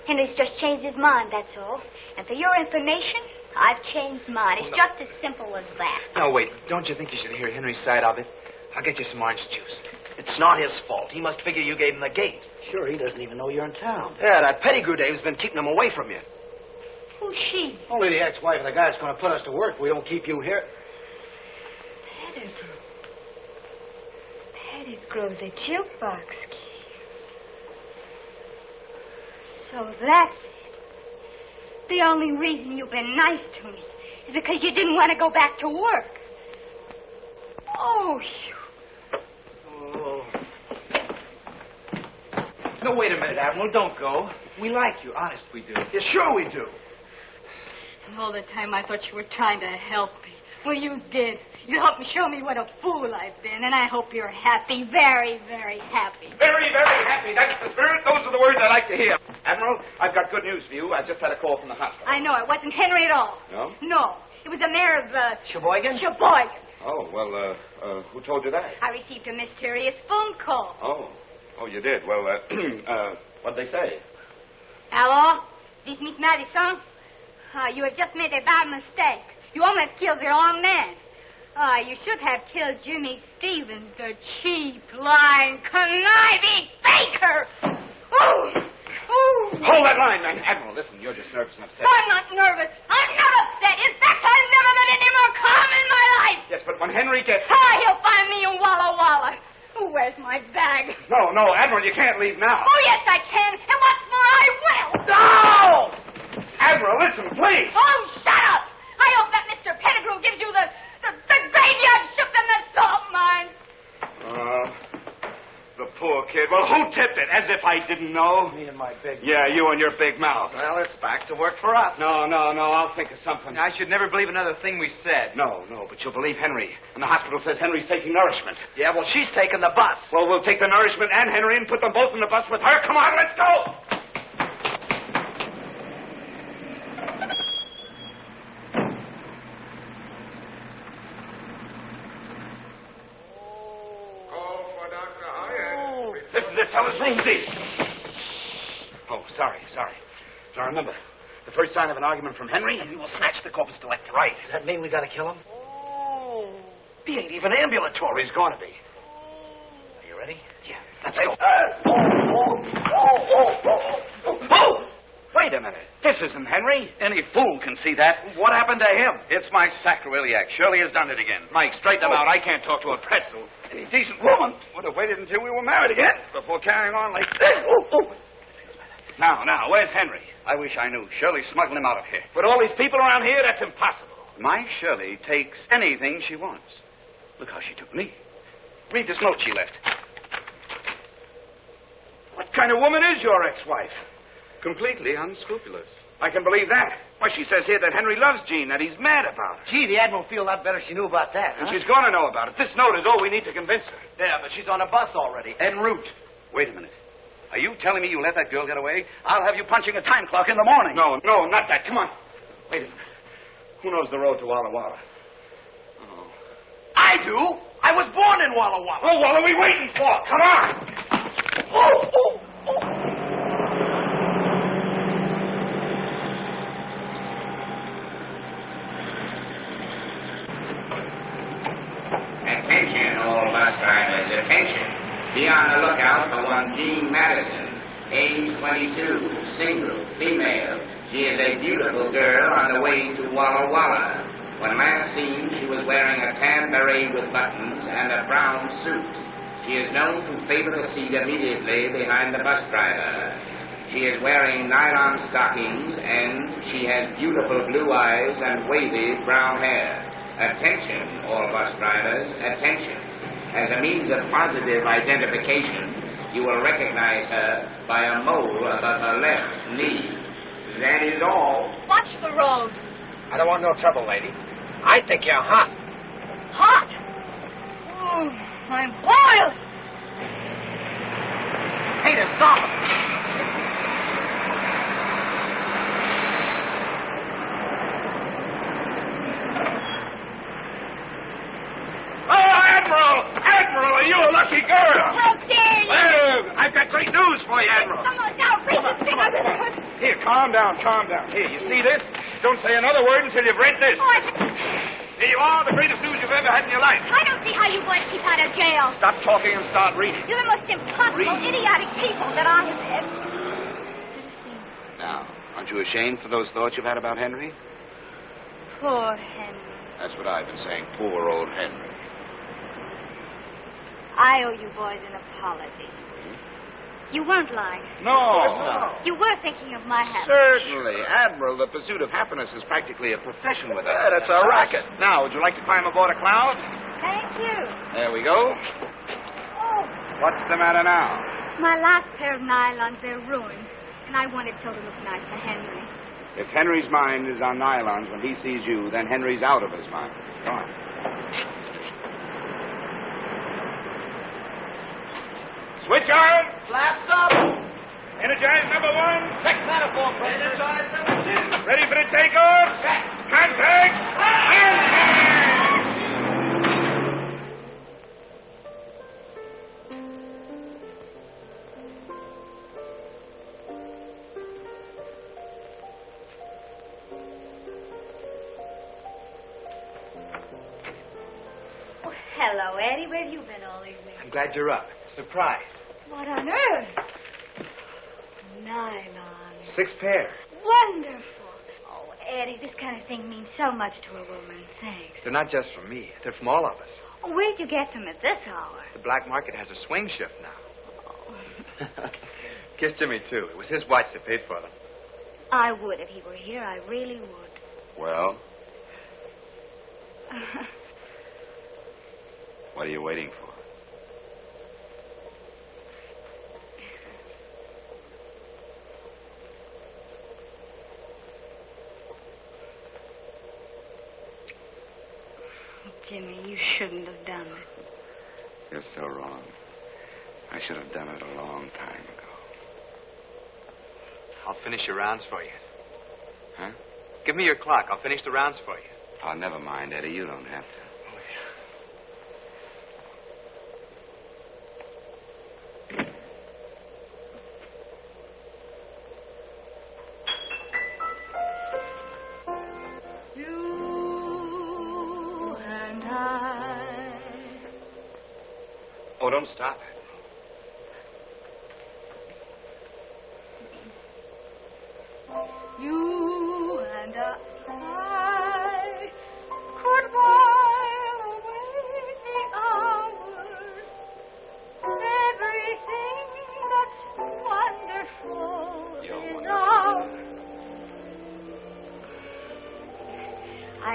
Henry's just changed his mind, that's all. And for your information, I've changed mine. It's just as simple as that. No, wait. Don't you think you should hear Henry's side of it? I'll get you some orange juice. It's not his fault. He must figure you gave him the gate. Sure, he doesn't even know you're in town. Yeah, that Pettigrew Dave's been keeping him away from you. Who's she? Only the ex-wife of the guy that's going to put us to work if we don't keep you here. Pettigrew. Pettigrew, the jukebox key. So that's it. The only reason you've been nice to me is because you didn't want to go back to work. Oh, No, wait a minute, Admiral. Don't go. We like you. Honest, we do. Yeah, sure we do. And all the time I thought you were trying to help me. Well, you did. You helped me show me what a fool I've been, and I hope you're happy, very, very happy. Very, very happy. That's the spirit. Those are the words I like to hear. Admiral, I've got good news for you. I just had a call from the hospital. I know. It wasn't Henry at all. No? No. It was the mayor of, Sheboygan? Sheboygan. Oh, well, who told you that? I received a mysterious phone call. Oh, you did? Well, what'd they say? Hello? This Miss Madison? You have just made a bad mistake. You almost killed the wrong man. Oh, you should have killed Jimmy Stevens, the cheap, lying, conniving faker. Oh! Oh! Hold that line, man. Admiral, listen, you're just nervous and upset. I'm not nervous. I'm not upset. In fact, I've never met any more calm in my life. Yes, but when Henry gets... He'll find me in Walla Walla. Oh, where's my bag? No, Admiral, you can't leave now. Oh, yes, I can. And what's more, I will. No! Admiral, listen, please. Oh, shut up. I hope that Mr. Pettigrew gives you the graveyard shift and the salt mines. The poor kid. Well, who tipped it? As if I didn't know. Me and my big... Yeah, you and your big mouth. Well, it's back to work for us. No, I'll think of something. I should never believe another thing we said. No, but you'll believe Henry. And the hospital says Henry's taking nourishment. Yeah, well, she's taking the bus. Well, we'll take the nourishment and Henry and put them both in the bus with her. Come on, let's go! This is it, fellas. Room D. Oh, sorry. Now, remember, the first sign of an argument from Henry, and we will snatch the corpus delicti. Right. Does that mean we gotta kill him? Oh. He ain't even ambulatory. He's gonna be. Are you ready? Yeah. Let's go. Oh! Wait a minute. This isn't Henry. Any fool can see that. What happened to him? It's my sacroiliac. Shirley has done it again. Mike, straighten him out. I can't talk to a pretzel. Any decent woman would have waited until we were married again before carrying on like this. Now, where's Henry? I wish I knew. Shirley's smuggling him out of here. With all these people around here, that's impossible. My Shirley takes anything she wants. Look how she took me. Read this note she left. What kind of woman is your ex-wife? Completely unscrupulous. I can believe that. Why, she says here that Henry loves Jean, that he's mad about her. Gee, the Admiral would feel a lot better if she knew about that, huh? And she's going to know about it. This note is all we need to convince her. Yeah, but she's on a bus already, en route. Wait a minute. Are you telling me you let that girl get away? I'll have you punching a time clock in the morning. No, not that. Come on. Wait a minute. Who knows the road to Walla Walla? Oh. I do. I was born in Walla Walla. Well, what are we waiting for? Come on. Oh. Attention, all bus drivers, attention. Be on the lookout for one Jean Madison, age 22, single, female. She is a beautiful girl on the way to Walla Walla. When last seen, she was wearing a tan beret with buttons and a brown suit. She is known to favor the seat immediately behind the bus driver. She is wearing nylon stockings, and she has beautiful blue eyes and wavy brown hair. Attention, all bus drivers, attention. As a means of positive identification, you will recognize her by a mole above her left knee. That is all. Watch the road. I don't want no trouble, lady. I think you're hot. Hot? Oh, I'm boiled. Hey, to stop him. Admiral, are you a lucky girl? How dare you? Well, I've got great news for you, Admiral. Someone's outrageous thing I've ever heard. Here, calm down. Here, you see this? Don't say another word until you've read this. Oh, Here you are, the greatest news you've ever had in your life. I don't see how you boys keep out of jail. Stop talking and start reading. You're the most impossible, idiotic people that I have ever... Now, aren't you ashamed for those thoughts you've had about Henry? Poor Henry. That's what I've been saying. Poor old Henry. I owe you boys an apology. You weren't lying. No. You were thinking of my happiness. Certainly. Admiral, the pursuit of happiness is practically a profession with us. Yeah, that's our racket. Now, would you like to climb aboard a cloud? Thank you. There we go. Oh. What's the matter now? My last pair of nylons, they're ruined. And I wanted so to look nice for Henry. If Henry's mind is on nylons when he sees you, then Henry's out of his mind. Go on. Switch on. Flaps up. Energize number 1. Check manifold pressure. Energize number 2. Ready for the takeoff? Check. Contact. Hello, Eddie. Where have you been all evening? I'm glad you're up. Surprise. What on earth? Nylon. 6 pair. Wonderful. Oh, Eddie, this kind of thing means so much to a woman. Thanks. They're not just from me. They're from all of us. Oh, where'd you get them at this hour? The black market has a swing shift now. Kiss Jimmy, too. It was his watch that paid for them. I would if he were here. I really would. Well? What are you waiting for? Jimmy, you shouldn't have done it. You're so wrong. I should have done it a long time ago. I'll finish your rounds for you. Huh? Give me your clock. I'll finish the rounds for you. Oh, never mind, Eddie. You don't have to. Oh, don't stop. You and I could while away the hours. Everything that's wonderful is ours. I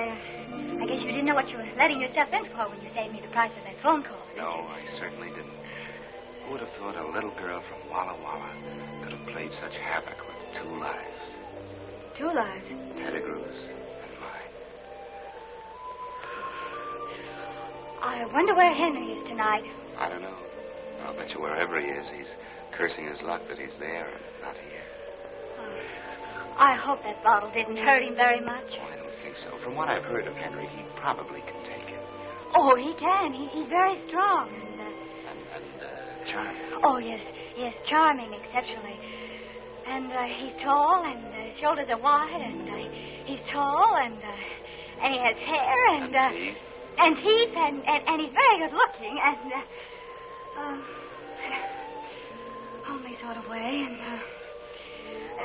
guess you didn't know what you were letting yourself in for when you saved me the price of that phone call. No, I certainly didn't. Who would have thought a little girl from Walla Walla could have played such havoc with 2 lives? 2 lives? Pettigrew's and mine. I wonder where Henry is tonight. I don't know. I'll bet you wherever he is, he's cursing his luck that he's there and not here. I hope that bottle didn't hurt him very much. Oh, I don't think so. From what I've heard of Henry, he probably can take it. Oh, he can. He's very strong. And charming. Oh, yes, charming, exceptionally. And he's tall, and his shoulders are wide, and he's tall, and he has hair, and teeth. And teeth, and he's very good looking, and only sort of way,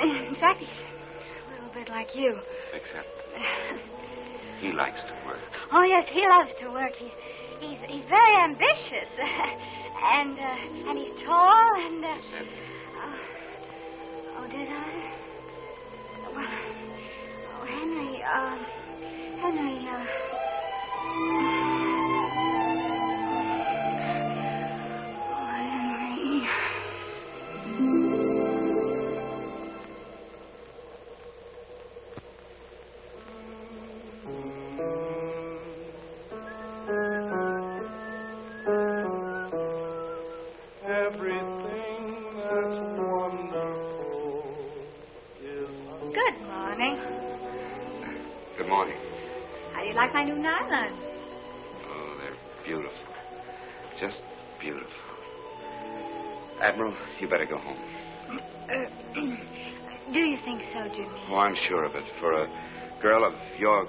and in fact, he's a little bit like you. Except he likes to work. Oh, yes, he loves to work. He's very ambitious, and he's tall, and You said oh, did I? Well, oh, Henry, Good morning. How do you like my new nylon? Oh, they're beautiful. Just beautiful. Admiral, you better go home. Do you think so, Jimmy? Oh, I'm sure of it. For a girl of your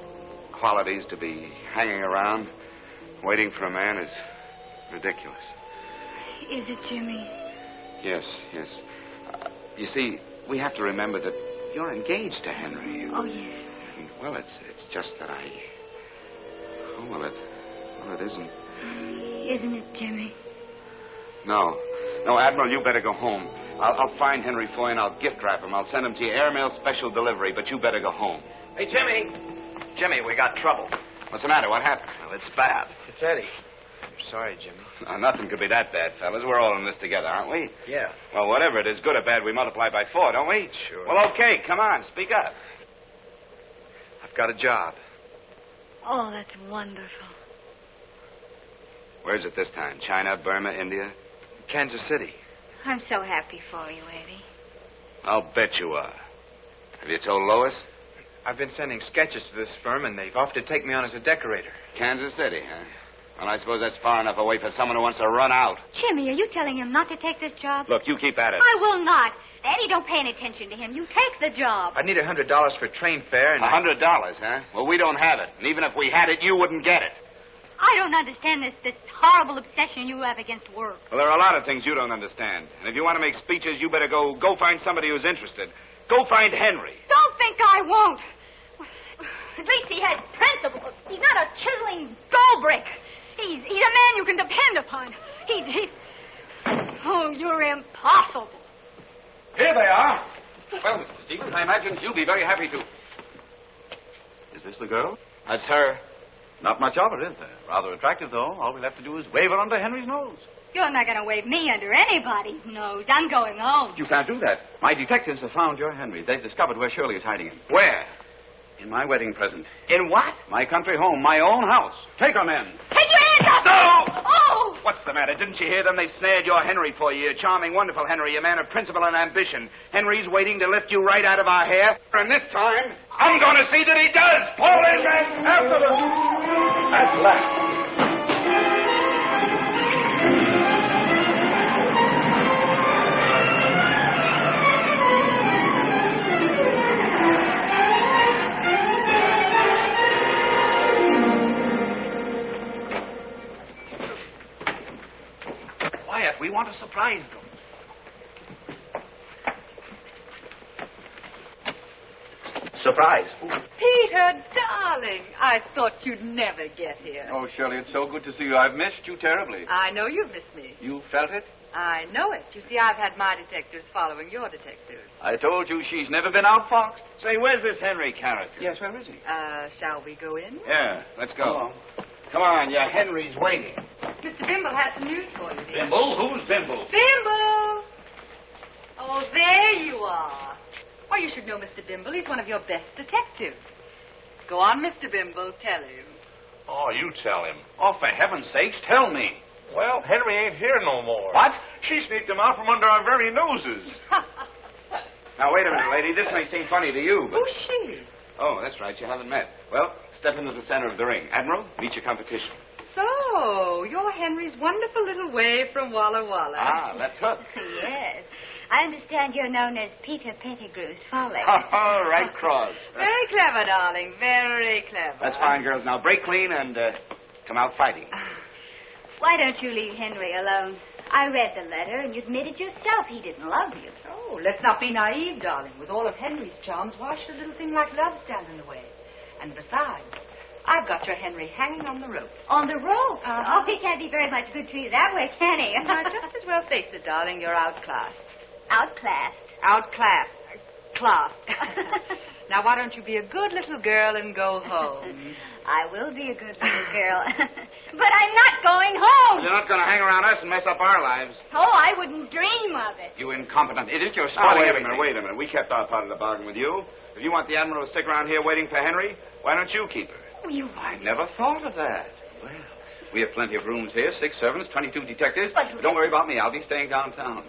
qualities to be hanging around, waiting for a man is ridiculous. Is it, Jimmy? Yes. You see, we have to remember that you're engaged to Henry. Oh, yes. And, well, it's just that I... Oh, well, it isn't. Isn't it, Jimmy? No, Admiral, you better go home. I'll find Henry for you and I'll gift wrap him. I'll send him to you airmail special delivery, but you better go home. Hey, Jimmy. Jimmy, we got trouble. What's the matter? What happened? Well, it's bad. It's Eddie. I'm sorry, Jimmy. Nothing could be that bad, fellas. We're all in this together, aren't we? Yeah. Well, whatever it is, good or bad, we multiply by 4, don't we? Sure. Well, okay, come on, speak up. I've got a job. Oh, that's wonderful. Where's it this time? China, Burma, India? Kansas City. I'm so happy for you, Eddie. I'll bet you are. Have you told Lois? I've been sending sketches to this firm, and they've offered to take me on as a decorator. Kansas City, huh? Well, I suppose that's far enough away for someone who wants to run out. Jimmy, are you telling him not to take this job? Look, you keep at it. I will not. Eddie, don't pay any attention to him. You take the job. I need $100 for train fare, and $100, huh? Well, we don't have it. And even if we had it, you wouldn't get it. I don't understand this horrible obsession you have against work. Well, there are a lot of things you don't understand. And if you want to make speeches, you better go find somebody who's interested. Go find Henry. Don't think I won't. At least he has principles. He's not a chiseling gold brick. He's a man you can depend upon. Oh, you're impossible. Here they are. Well, Mr. Stevens, I imagine you'll be very happy to. Is this the girl? That's her. Not much of her, is there? Rather attractive, though. All we'll have to do is wave her under Henry's nose. You're not going to wave me under anybody's nose. I'm going home. You can't do that. My detectives have found your Henry. They've discovered where Shirley is hiding him. Where? In my wedding present. In what? My country home, my own house. Take her, men. Take your hands up! No! Oh! What's the matter? Didn't you hear them? They snared your Henry for you. Your charming, wonderful Henry, a man of principle and ambition. Henry's waiting to lift you right out of our hair. And this time, I'm going to see that he does. Fall in, men. After them. At last. We want to surprise them. Surprise. Peter, darling, I thought you'd never get here. Oh, Shirley, it's so good to see you. I've missed you terribly. I know you've missed me. You felt it? I know it. You see, I've had my detectives following your detectives. I told you she's never been outfoxed. Say, where's this Henry character? Yes, where is he? Shall we go in? Yeah, let's go. Come on, your Henry's waiting. Mr. Bimble has some news for you. Bimble? Who's Bimble? Bimble! Oh, there you are. Why, you should know Mr. Bimble. He's one of your best detectives. Go on, Mr. Bimble. Tell him. Oh, you tell him. Oh, for heaven's sakes, tell me. Well, Henry ain't here no more. What? She sneaked him out from under our very noses. Now, wait a minute, lady. This may seem funny to you, but... Who's she? Oh, that's right. You haven't met. Well, step into the center of the ring. Admiral, meet your competition. So, you're Henry's wonderful little wave from Walla Walla. Ah, that's her. Yes. I understand you're known as Peter Pettigrew's Folly. Oh, right cross. Very clever, darling. Very clever. That's fine, girls. Now break clean and come out fighting. Why don't you leave Henry alone? I read the letter, and you admitted yourself he didn't love you. Oh, let's not be naive, darling. With all of Henry's charms, why should a little thing like love stand in the way? And besides, I've got your Henry hanging on the ropes. On the ropes? Oh, he can't be very much good to you that way, can he? Now, just as well face it, darling. You're outclassed. Outclassed? Outclassed. Classed. Now, why don't you be a good little girl and go home? I will be a good little girl. But I'm not going home. You're not going to hang around us and mess up our lives. Oh, I wouldn't dream of it. You incompetent idiot. You're Oh, spoiling wait a everything. minute, wait a minute. We kept our part of the bargain with you. If you want the Admiral to stick around here waiting for Henry, why don't you keep her? I never thought of that. Well, we have plenty of rooms here. 6 servants, 22 detectives. But don't worry about me. I'll be staying downtown.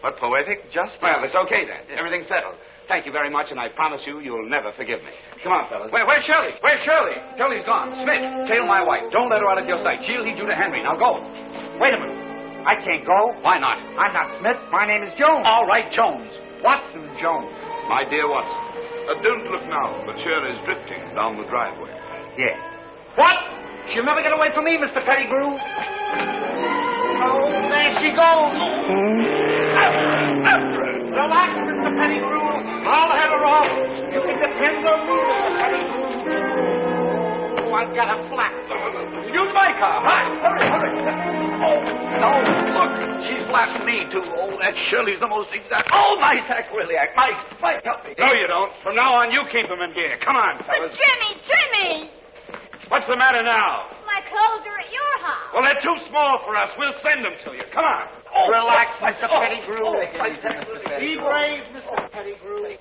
What poetic justice. Well, it's okay then. Everything's settled. Thank you very much, and I promise you'll never forgive me. Come on, fellas. Where's Shirley? Where's Shirley? Shirley's gone. Smith, tail my wife. Don't let her out of your sight. She'll lead you to Henry. Now go. Wait a minute. I can't go. Why not? I'm not Smith. My name is Jones. All right, Jones. Watson Jones. My dear Watson, don't look now, but Shirley's drifting down the driveway. Yeah. What? She'll never get away from me, Mr. Pettigrew. Oh, there she goes. Relax, Mr. Pettigrew. I'll head her off. You can depend on me, Mr. Pettigrew. Oh, I've got a flat. Use my car. Hurry. Oh, no. Look, she's blasting me, too. Oh, that Shirley's the most exact. Oh, my sacroiliac. Mike, help me. No, you don't. From now on, you keep him in gear. Come on, fellas. Jimmy! What's the matter now? My clothes are at your house. Well, they're too small for us. We'll send them to you. Come on. Relax, Mr. Pettigrew. Be brave, Mr. Pettigrew.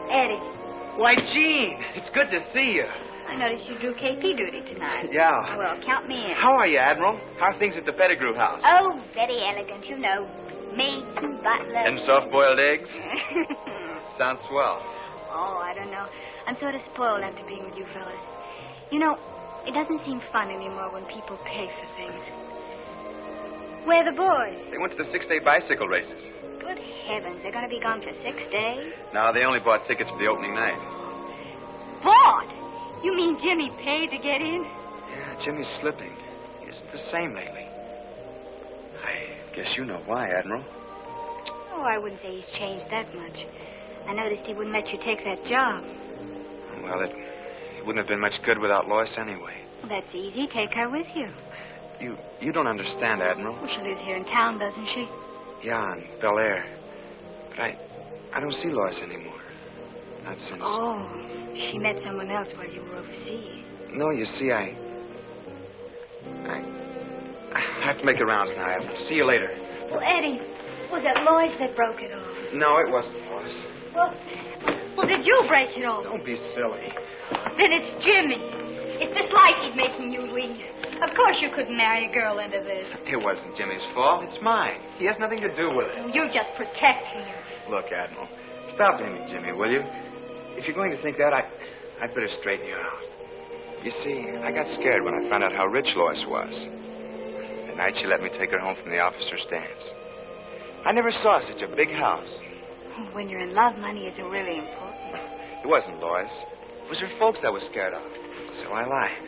Eddie, Why, Jean, it's good to see you. I noticed you drew KP duty tonight. Yeah. Well, count me in. How are you, Admiral? How are things at the Pettigrew house? Oh, very elegant, you know. Maids and butlers. And soft-boiled eggs? Sounds swell. Oh, I don't know. I'm sort of spoiled after being with you fellas. You know, It doesn't seem fun anymore when people pay for things. Where are the boys? They went to the 6-day bicycle races. Good heavens, they're going to be gone for 6 days? No, they only bought tickets for the opening night. Bought? You mean Jimmy paid to get in? Yeah, Jimmy's slipping. He isn't the same lately. I guess you know why, Admiral. Oh, I wouldn't say he's changed that much. I noticed he wouldn't let you take that job. Well, it wouldn't have been much good without Lois anyway. Well, that's easy. Take her with you. You don't understand, Admiral. Well, she lives here in town, doesn't she? Yeah, in Bel Air. But I don't see Lois anymore. Not since... Oh, she met someone else while you were overseas. No, you see, I have to make the rounds now, Admiral. See you later. Well, Eddie, was it Lois that broke it off? No, it wasn't Lois. Well, did you break it off? Don't be silly. Then it's Jimmy. It's this life he's making you lead. Of course you couldn't marry a girl into this. It wasn't Jimmy's fault. It's mine. He has nothing to do with it. You're just protecting him. Look, Admiral, stop blaming Jimmy, will you? If you're going to think that, I'd better straighten you out. You see, I got scared when I found out how rich Lois was. The night she let me take her home from the officer's dance. I never saw such a big house. When you're in love, money isn't really important. It wasn't Lois. It was her folks I was scared of. So I lied.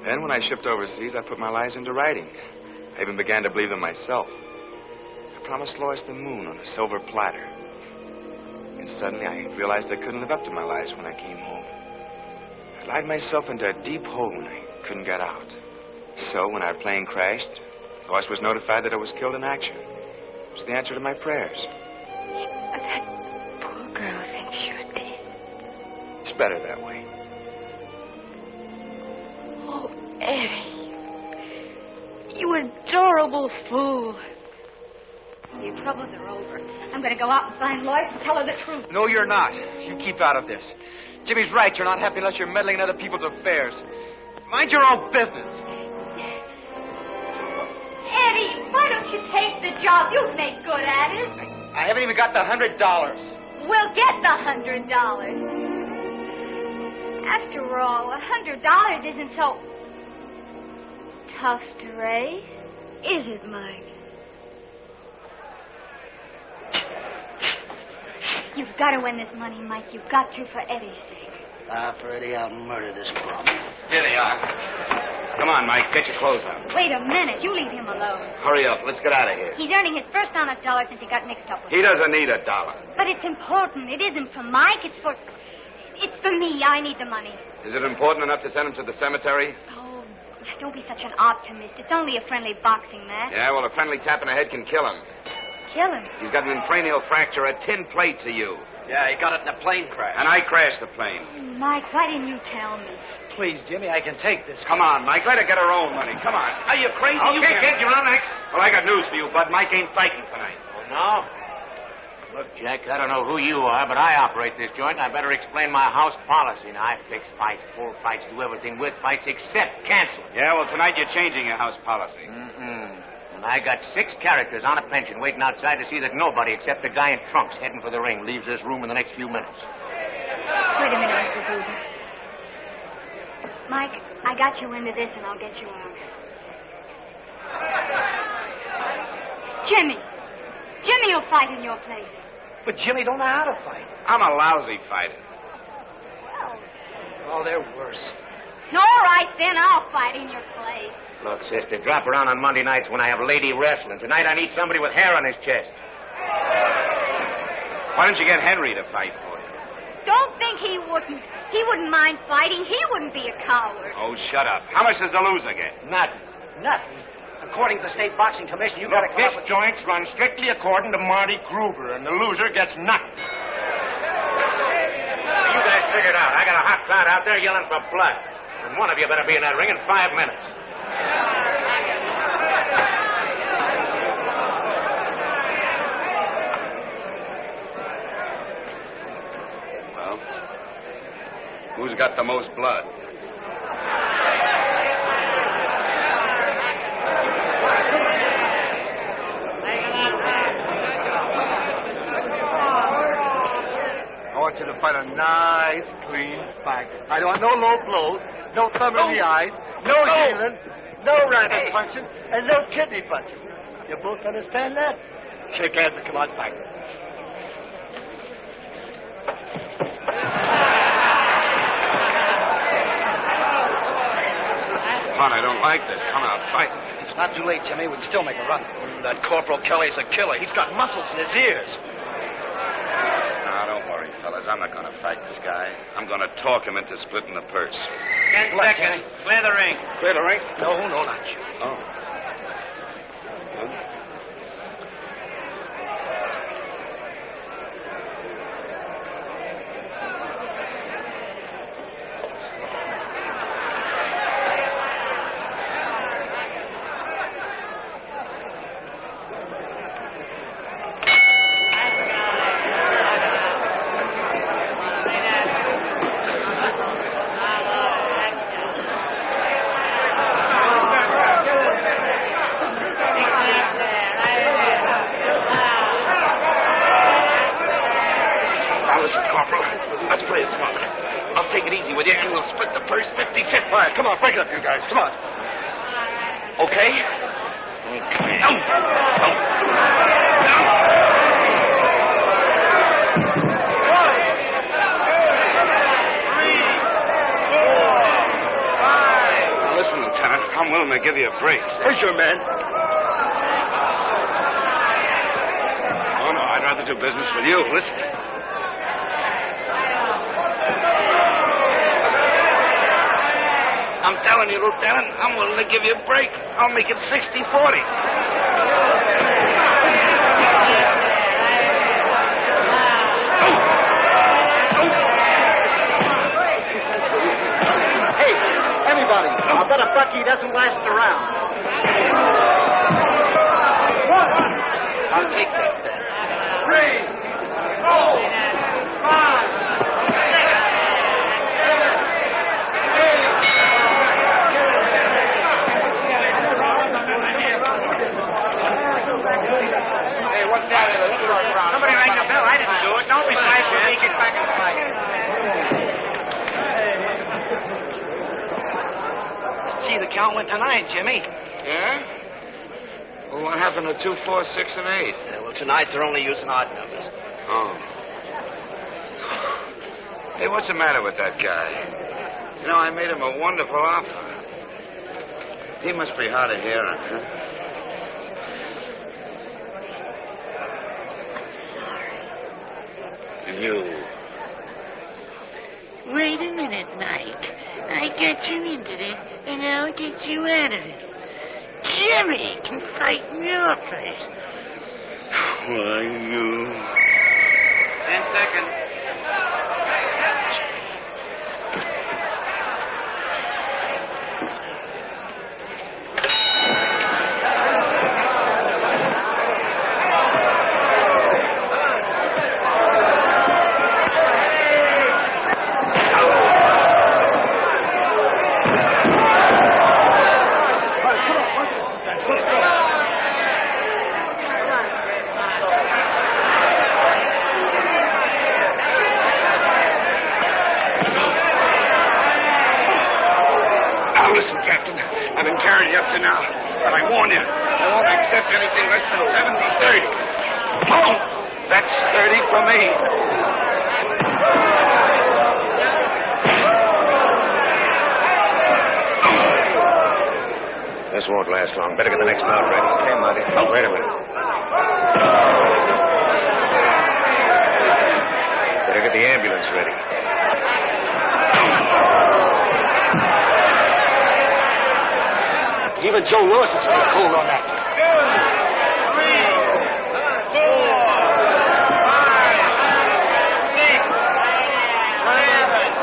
Then when I shipped overseas, I put my lies into writing. I even began to believe them myself. I promised Lois the moon on a silver platter. And suddenly I realized I couldn't live up to my lies when I came home. I lied myself into a deep hole and I couldn't get out. So when our plane crashed, Lois was notified that I was killed in action. It was the answer to my prayers. But that poor girl thinks you're dead. It's better that way. Oh, Eddie. You adorable fool. Your troubles are over. I'm going to go out and find Lois and tell her the truth. No, you're not. You keep out of this. Jimmy's right. You're not happy unless you're meddling in other people's affairs. Mind your own business. Eddie, why don't you take the job? You'd make good at it. I haven't even got the $100. We'll get the $100. After all, $100 isn't so tough to raise, is it, Mike? You've got to win this money, Mike. You've got to for Eddie's sake. For Eddie, I'll murder this crumb. Here they are. Come on, Mike. Get your clothes on. Wait a minute. You leave him alone. Hurry up. Let's get out of here. He's earning his first honest dollar since he got mixed up with He me. doesn't need $1. But it's important. It isn't for Mike. It's for me. I need the money. Is it important enough to send him to the cemetery? Oh, don't be such an optimist. It's only a friendly boxing match. Yeah, well, a friendly tap in the head can kill him. Kill him? He's got an cranial fracture, a tin plate to you. Yeah, he got it in a plane crash. And I crashed the plane. Oh, Mike, why didn't you tell me? Please, Jimmy, I can take this. Come on, Mike. Let her get her own money. Come on. Are you crazy? Okay, kid, you're on next. Well, I got news for you, Bud. Mike ain't fighting tonight. Oh, no? Look, Jack, I don't know who you are, but I operate this joint. I better explain my house policy. Now, I fix fights, full fights, do everything with fights except cancel. Yeah, well, tonight you're changing your house policy. And I got 6 characters on a pension waiting outside to see that nobody except the guy in trunks heading for the ring leaves this room in the next few minutes. Wait a minute, Mr. Brodie. Mike, I got you into this and I'll get you out. Jimmy will fight in your place. But Jimmy don't know how to fight. I'm a lousy fighter. Oh, they're worse. All right, then I'll fight in your place. Look, sister, drop around on Monday nights when I have lady wrestling. Tonight I need somebody with hair on his chest. Why don't you get Henry to fight for you? Don't think he wouldn't. He wouldn't mind fighting. He wouldn't be a coward. Oh, shut up. How much does the loser get? Nothing. Nothing. According to the state boxing commission, you got to come This up with... joint's run strictly according to Marty Gruber, and the loser gets nothing. You guys figure it out. I got a hot crowd out there yelling for blood. And one of you better be in that ring in 5 minutes. Well, who's got the most blood? I want you to fight a nice, clean fight. I don't want no low blows. no thumb in the eye, no healing, no rabbit punching, and no kidney punching. You both understand that? Shake hands and come on back. Come on, I don't like this. Come out, fight. It's not too late, Jimmy. We can still make a run. That Corporal Kelly's a killer. He's got muscles in his ears. Now, don't worry, fellas. I'm not going to fight this guy. I'm going to talk him into splitting the purse. 10 seconds. Clear the ring. Clear the ring? No, not you. Oh. All right, come on, break it up, you guys. Come on. Okay? Okay. Now, listen, Lieutenant, I'm willing to give you a break. Where's your man? Oh, no, I'd rather do business with you. Listen. I'm telling you, Lieutenant, I'm willing to give you a break. I'll make it 60-40. Hey, everybody, I bet a Bucky doesn't last around. I'll take that then. 3, 4, 5. Somebody rang the bell. I didn't do it. Don't be flash when he gets back in the fight. Gee, the count went to 9, Jimmy. Yeah? Well, what happened to 2, 4, 6, and 8? Yeah, well, tonight they're only using odd numbers. Oh. Hey, what's the matter with that guy? You know, I made him a wonderful offer. He must be hard of hearing, huh? You. Wait a minute, Mike. I got you into this, and I'll get you out of it. Jimmy can fight in your place. Why, you... 10 seconds. This won't last long. Better get the next mount ready. Okay, Monty. Oh, wait a minute. Better get the ambulance ready. Even Joe Lewis is still cool on that. 3, 4, 5, 6, 7, 8.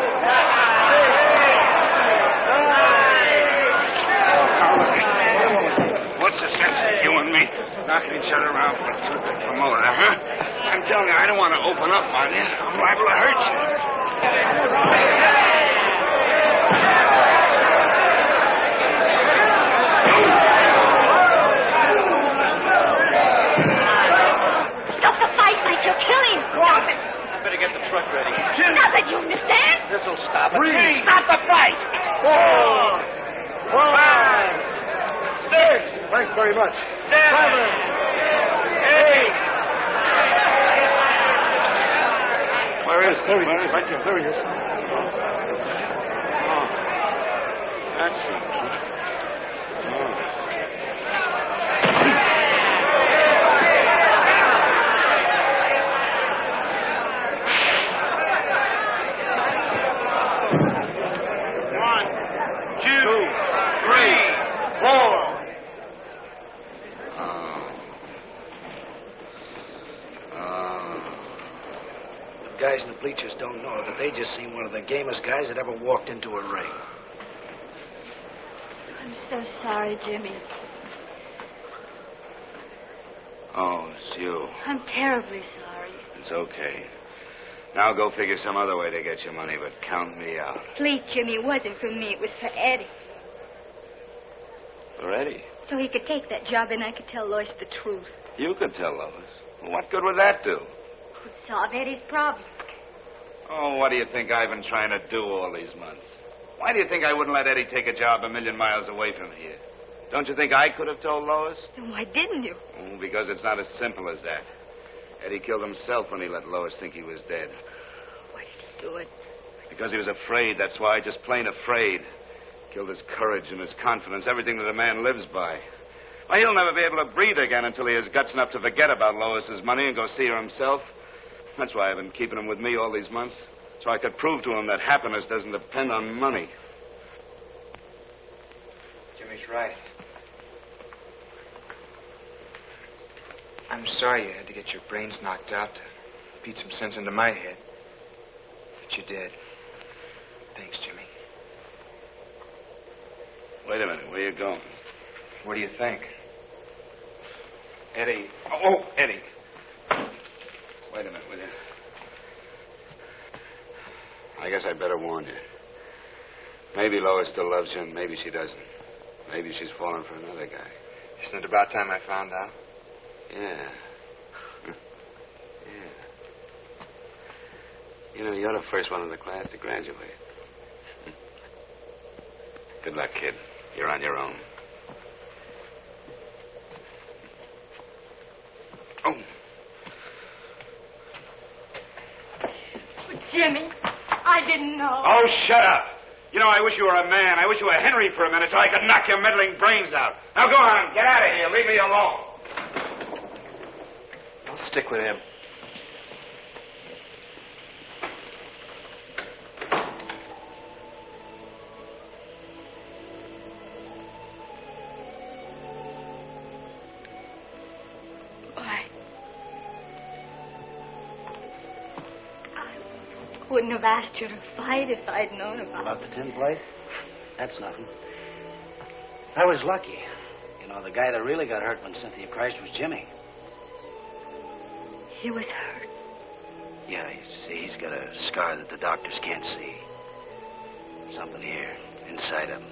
What's the sense of you and me knocking each other around for a promoter, huh? I'm telling you, I don't want to open up on you. I'm liable to hurt you. Stop the fight, Mike. You'll kill him. Stop it. I better get the truck ready. Stop it, you understand? This'll stop it. Stop the fight! 4, 5, 6. Thanks very much. 7, 8. Where is? There he is. Right there. There he is. Oh. That's it. Guys in the bleachers don't know it, but they just seen one of the gamest guys that ever walked into a ring. I'm so sorry, Jimmy. Oh, it's you. I'm terribly sorry. It's okay. Now go figure some other way to get your money, but count me out. Please, Jimmy, it wasn't for me. It was for Eddie. For Eddie? So he could take that job and I could tell Lois the truth. You could tell Lois. Well, what good would that do? It would solve Eddie's problem. Oh, what do you think I've been trying to do all these months? Why do you think I wouldn't let Eddie take a job 1,000,000 miles away from here? Don't you think I could have told Lois? Then why didn't you? Oh, because it's not as simple as that. Eddie killed himself when he let Lois think he was dead. Why did he do it? Because he was afraid, that's why, just plain afraid. Killed his courage and his confidence, everything that a man lives by. Why, he'll never be able to breathe again until he has guts enough to forget about Lois's money and go see her himself. That's why I've been keeping him with me all these months. So I could prove to him that happiness doesn't depend on money. Jimmy's right. I'm sorry you had to get your brains knocked out to beat some sense into my head. But you did. Thanks, Jimmy. Wait a minute. Where you going? What do you think? Eddie. Oh, Eddie. Wait a minute, will you? I guess I'd better warn you. Maybe Lois still loves you, and maybe she doesn't. Maybe she's fallen for another guy. Isn't it about time I found out? Yeah. Yeah. You know, you're the first one in the class to graduate. Good luck, kid. You're on your own. Oh. Jimmy, I didn't know. Oh, shut up. You know, I wish you were a man. I wish you were Henry for a minute so I could knock your meddling brains out. Now go on. Get out of here. Leave me alone. I'll stick with him. Wouldn't have asked you to fight if I'd known About the tin plate? That's nothing. I was lucky. You know, the guy that really got hurt when Cynthia crashed was Jimmy. He was hurt. Yeah, you see, he's got a scar that the doctors can't see. Something here, inside him.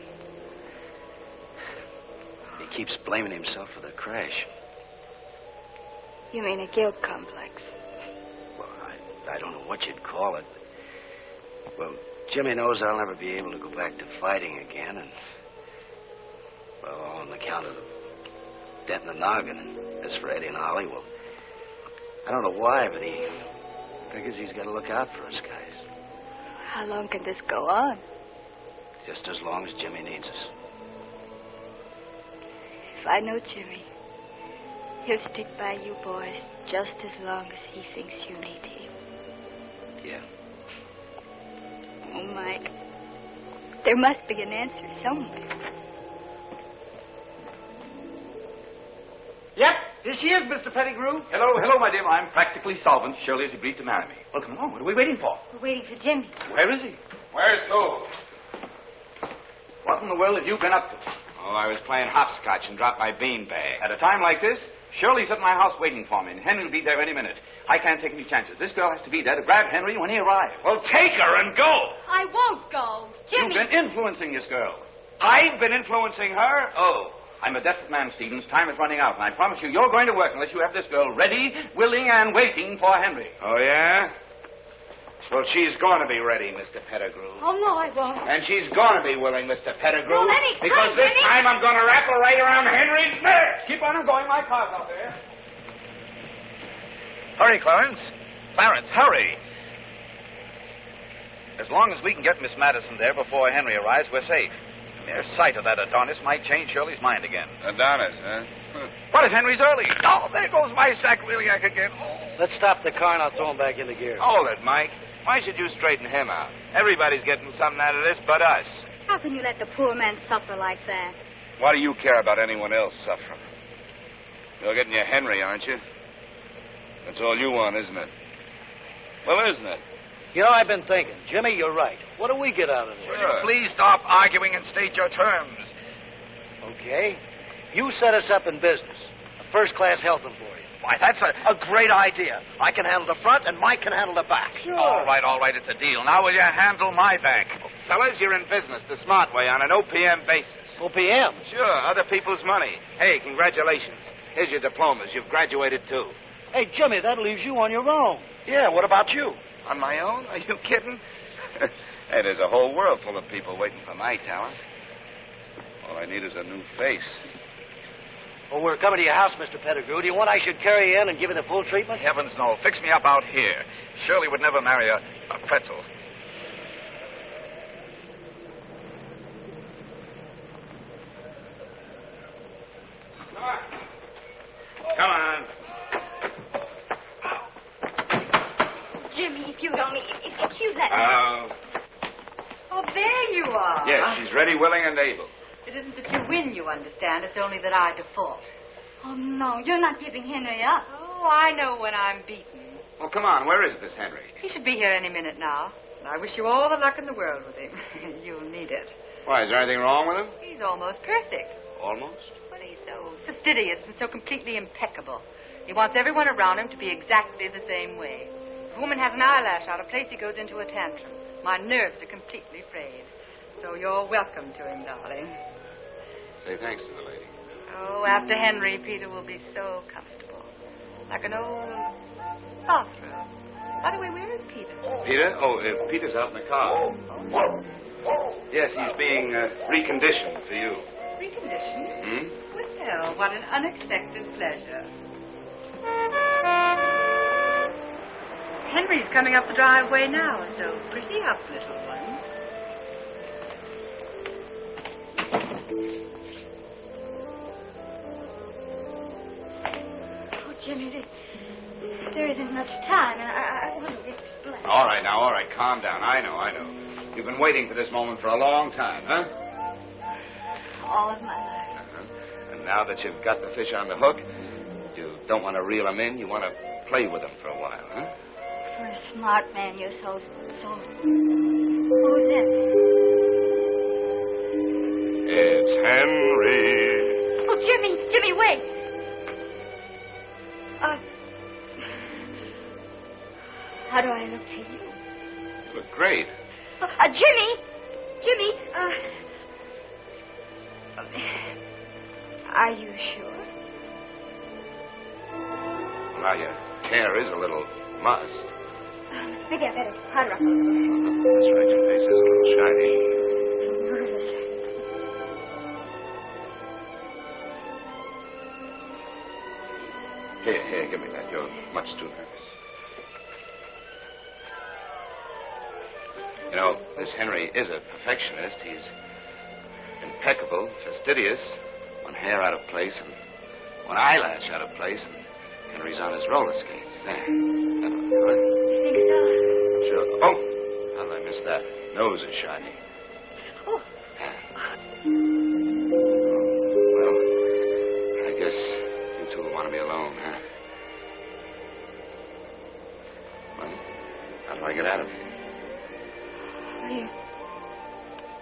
He keeps blaming himself for the crash. You mean a guilt complex? Well, I don't know what you'd call it. Well, Jimmy knows I'll never be able to go back to fighting again, and, well, all on account of the dent in the noggin. And as for Eddie and Ollie, well, I don't know why, but he figures he's got to look out for us guys. How long can this go on? Just as long as Jimmy needs us. If I know Jimmy, he'll stick by you boys just as long as he thinks you need him. Yeah. Oh, Mike. There must be an answer somewhere. Yep, here she is, Mr. Pettigrew. Hello, my dear. I'm practically solvent. Shirley has agreed to marry me. Well, come along. What are we waiting for? We're waiting for Jimmy. Where is he? Where's who? What in the world have you been up to? Oh, I was playing hopscotch and dropped my beanbag. At a time like this, Shirley's at my house waiting for me, and Henry will be there any minute. I can't take any chances. This girl has to be there to grab Henry when he arrives. Well, take her and go. I won't go. Jimmy. You've been influencing this girl. I've been influencing her? Oh, I'm a desperate man, Stevens. Time is running out, and I promise you, you're going to work unless you have this girl ready, willing, and waiting for Henry. Oh, yeah? Well, she's going to be ready, Mr. Pettigrew. Oh, no, I won't. And she's going to be willing, Mr. Pettigrew. No, let me because this time I'm going to wrap her right around Henry's neck. Keep on going. My car's out there. Hurry, Clarence. Clarence, hurry. As long as we can get Miss Madison there before Henry arrives, we're safe. The mere sight of that Adonis might change Shirley's mind again. Adonis, huh? What if Henry's early? Oh, there goes my sacroiliac again. Oh. Let's stop the car and I'll throw him back into gear. Hold it, Mike. Why should you straighten him out? Everybody's getting something out of this but us. How can you let the poor man suffer like that? Why do you care about anyone else suffering? You're getting your Henry, aren't you? That's all you want, isn't it? Well, isn't it? You know, I've been thinking. Jimmy, you're right. What do we get out of this? Will you please stop arguing and state your terms? Okay. You set us up in business. A first-class health employee. Why, that's a great idea. I can handle the front, and Mike can handle the back. Sure. All right, it's a deal. Now will you handle my back? Fellas, you're in business the smart way on an OPM basis. OPM? Sure, other people's money. Hey, congratulations. Here's your diplomas. You've graduated, too. Hey, Jimmy, that leaves you on your own. Yeah, what about you? On my own? Are you kidding? Hey, there's a whole world full of people waiting for my talent. All I need is a new face. Well, we're coming to your house, Mr. Pettigrew. Do you want I should carry you in and give you the full treatment? Heavens, no. Fix me up out here. Shirley would never marry a pretzel. Come on. Jimmy, if you'd let me. Oh, there you are. Yes, she's ready, willing, and able. It isn't that you win, you understand. It's only that I default. Oh, no, you're not giving Henry up. Oh, I know when I'm beaten. Well, come on. Where is this Henry? He should be here any minute now. I wish you all the luck in the world with him. You'll need it. Why, is there anything wrong with him? He's almost perfect. Almost? Well, he's so fastidious and so completely impeccable. He wants everyone around him to be exactly the same way. If a woman has an eyelash out of place, he goes into a tantrum. My nerves are completely frayed. So you're welcome to him, darling. Say thanks to the lady. Oh, after Henry, Peter will be so comfortable. Like an old bathroom. By the way, where is Peter? Peter? Oh, Peter's out in the car. Yes, he's being reconditioned for you. Reconditioned? Hmm? Well, what an unexpected pleasure. Henry's coming up the driveway now, so pretty up, little one. Oh, Jimmy, there isn't much time, and I want to explain. All right, now, all right. Calm down. I know. You've been waiting for this moment for a long time, huh? All of my life. Uh-huh. And now that you've got the fish on the hook, you don't want to reel them in. You want to play with them for a while, huh? For a smart man, you're so... Who's that? It's Henry. Oh, Jimmy, wait. How do I look to you? You look great. Jimmy, are you sure? Well, your hair is a little mussed. Maybe I better powder up a little. That's right, your face is a little shiny. I'm nervous. Here, give me that. You're much too nervous. You know, this Henry is a perfectionist. He's impeccable, fastidious, one hair out of place and one eyelash out of place, and Henry's on his roller skates. There. That'll do it. You think so? Sure. Oh, how did I miss that? Nose is shiny. Oh. Well, I guess you two will want to be alone, huh? Well, how do I get out of here?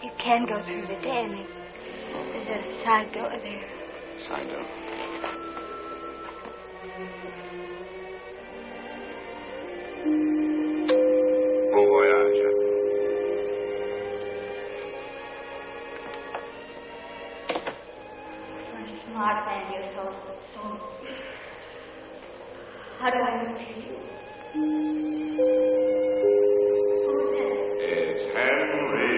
You can go through the den. There's a side door there. Side door. Bon voyage. For a smart man, you're so... How do I look to you? Henry.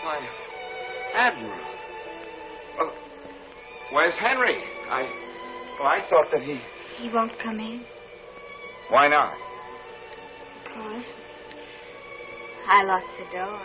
Why, Admiral. Well, where's Henry? I thought that he... He won't come in. Why not? Because I locked the door.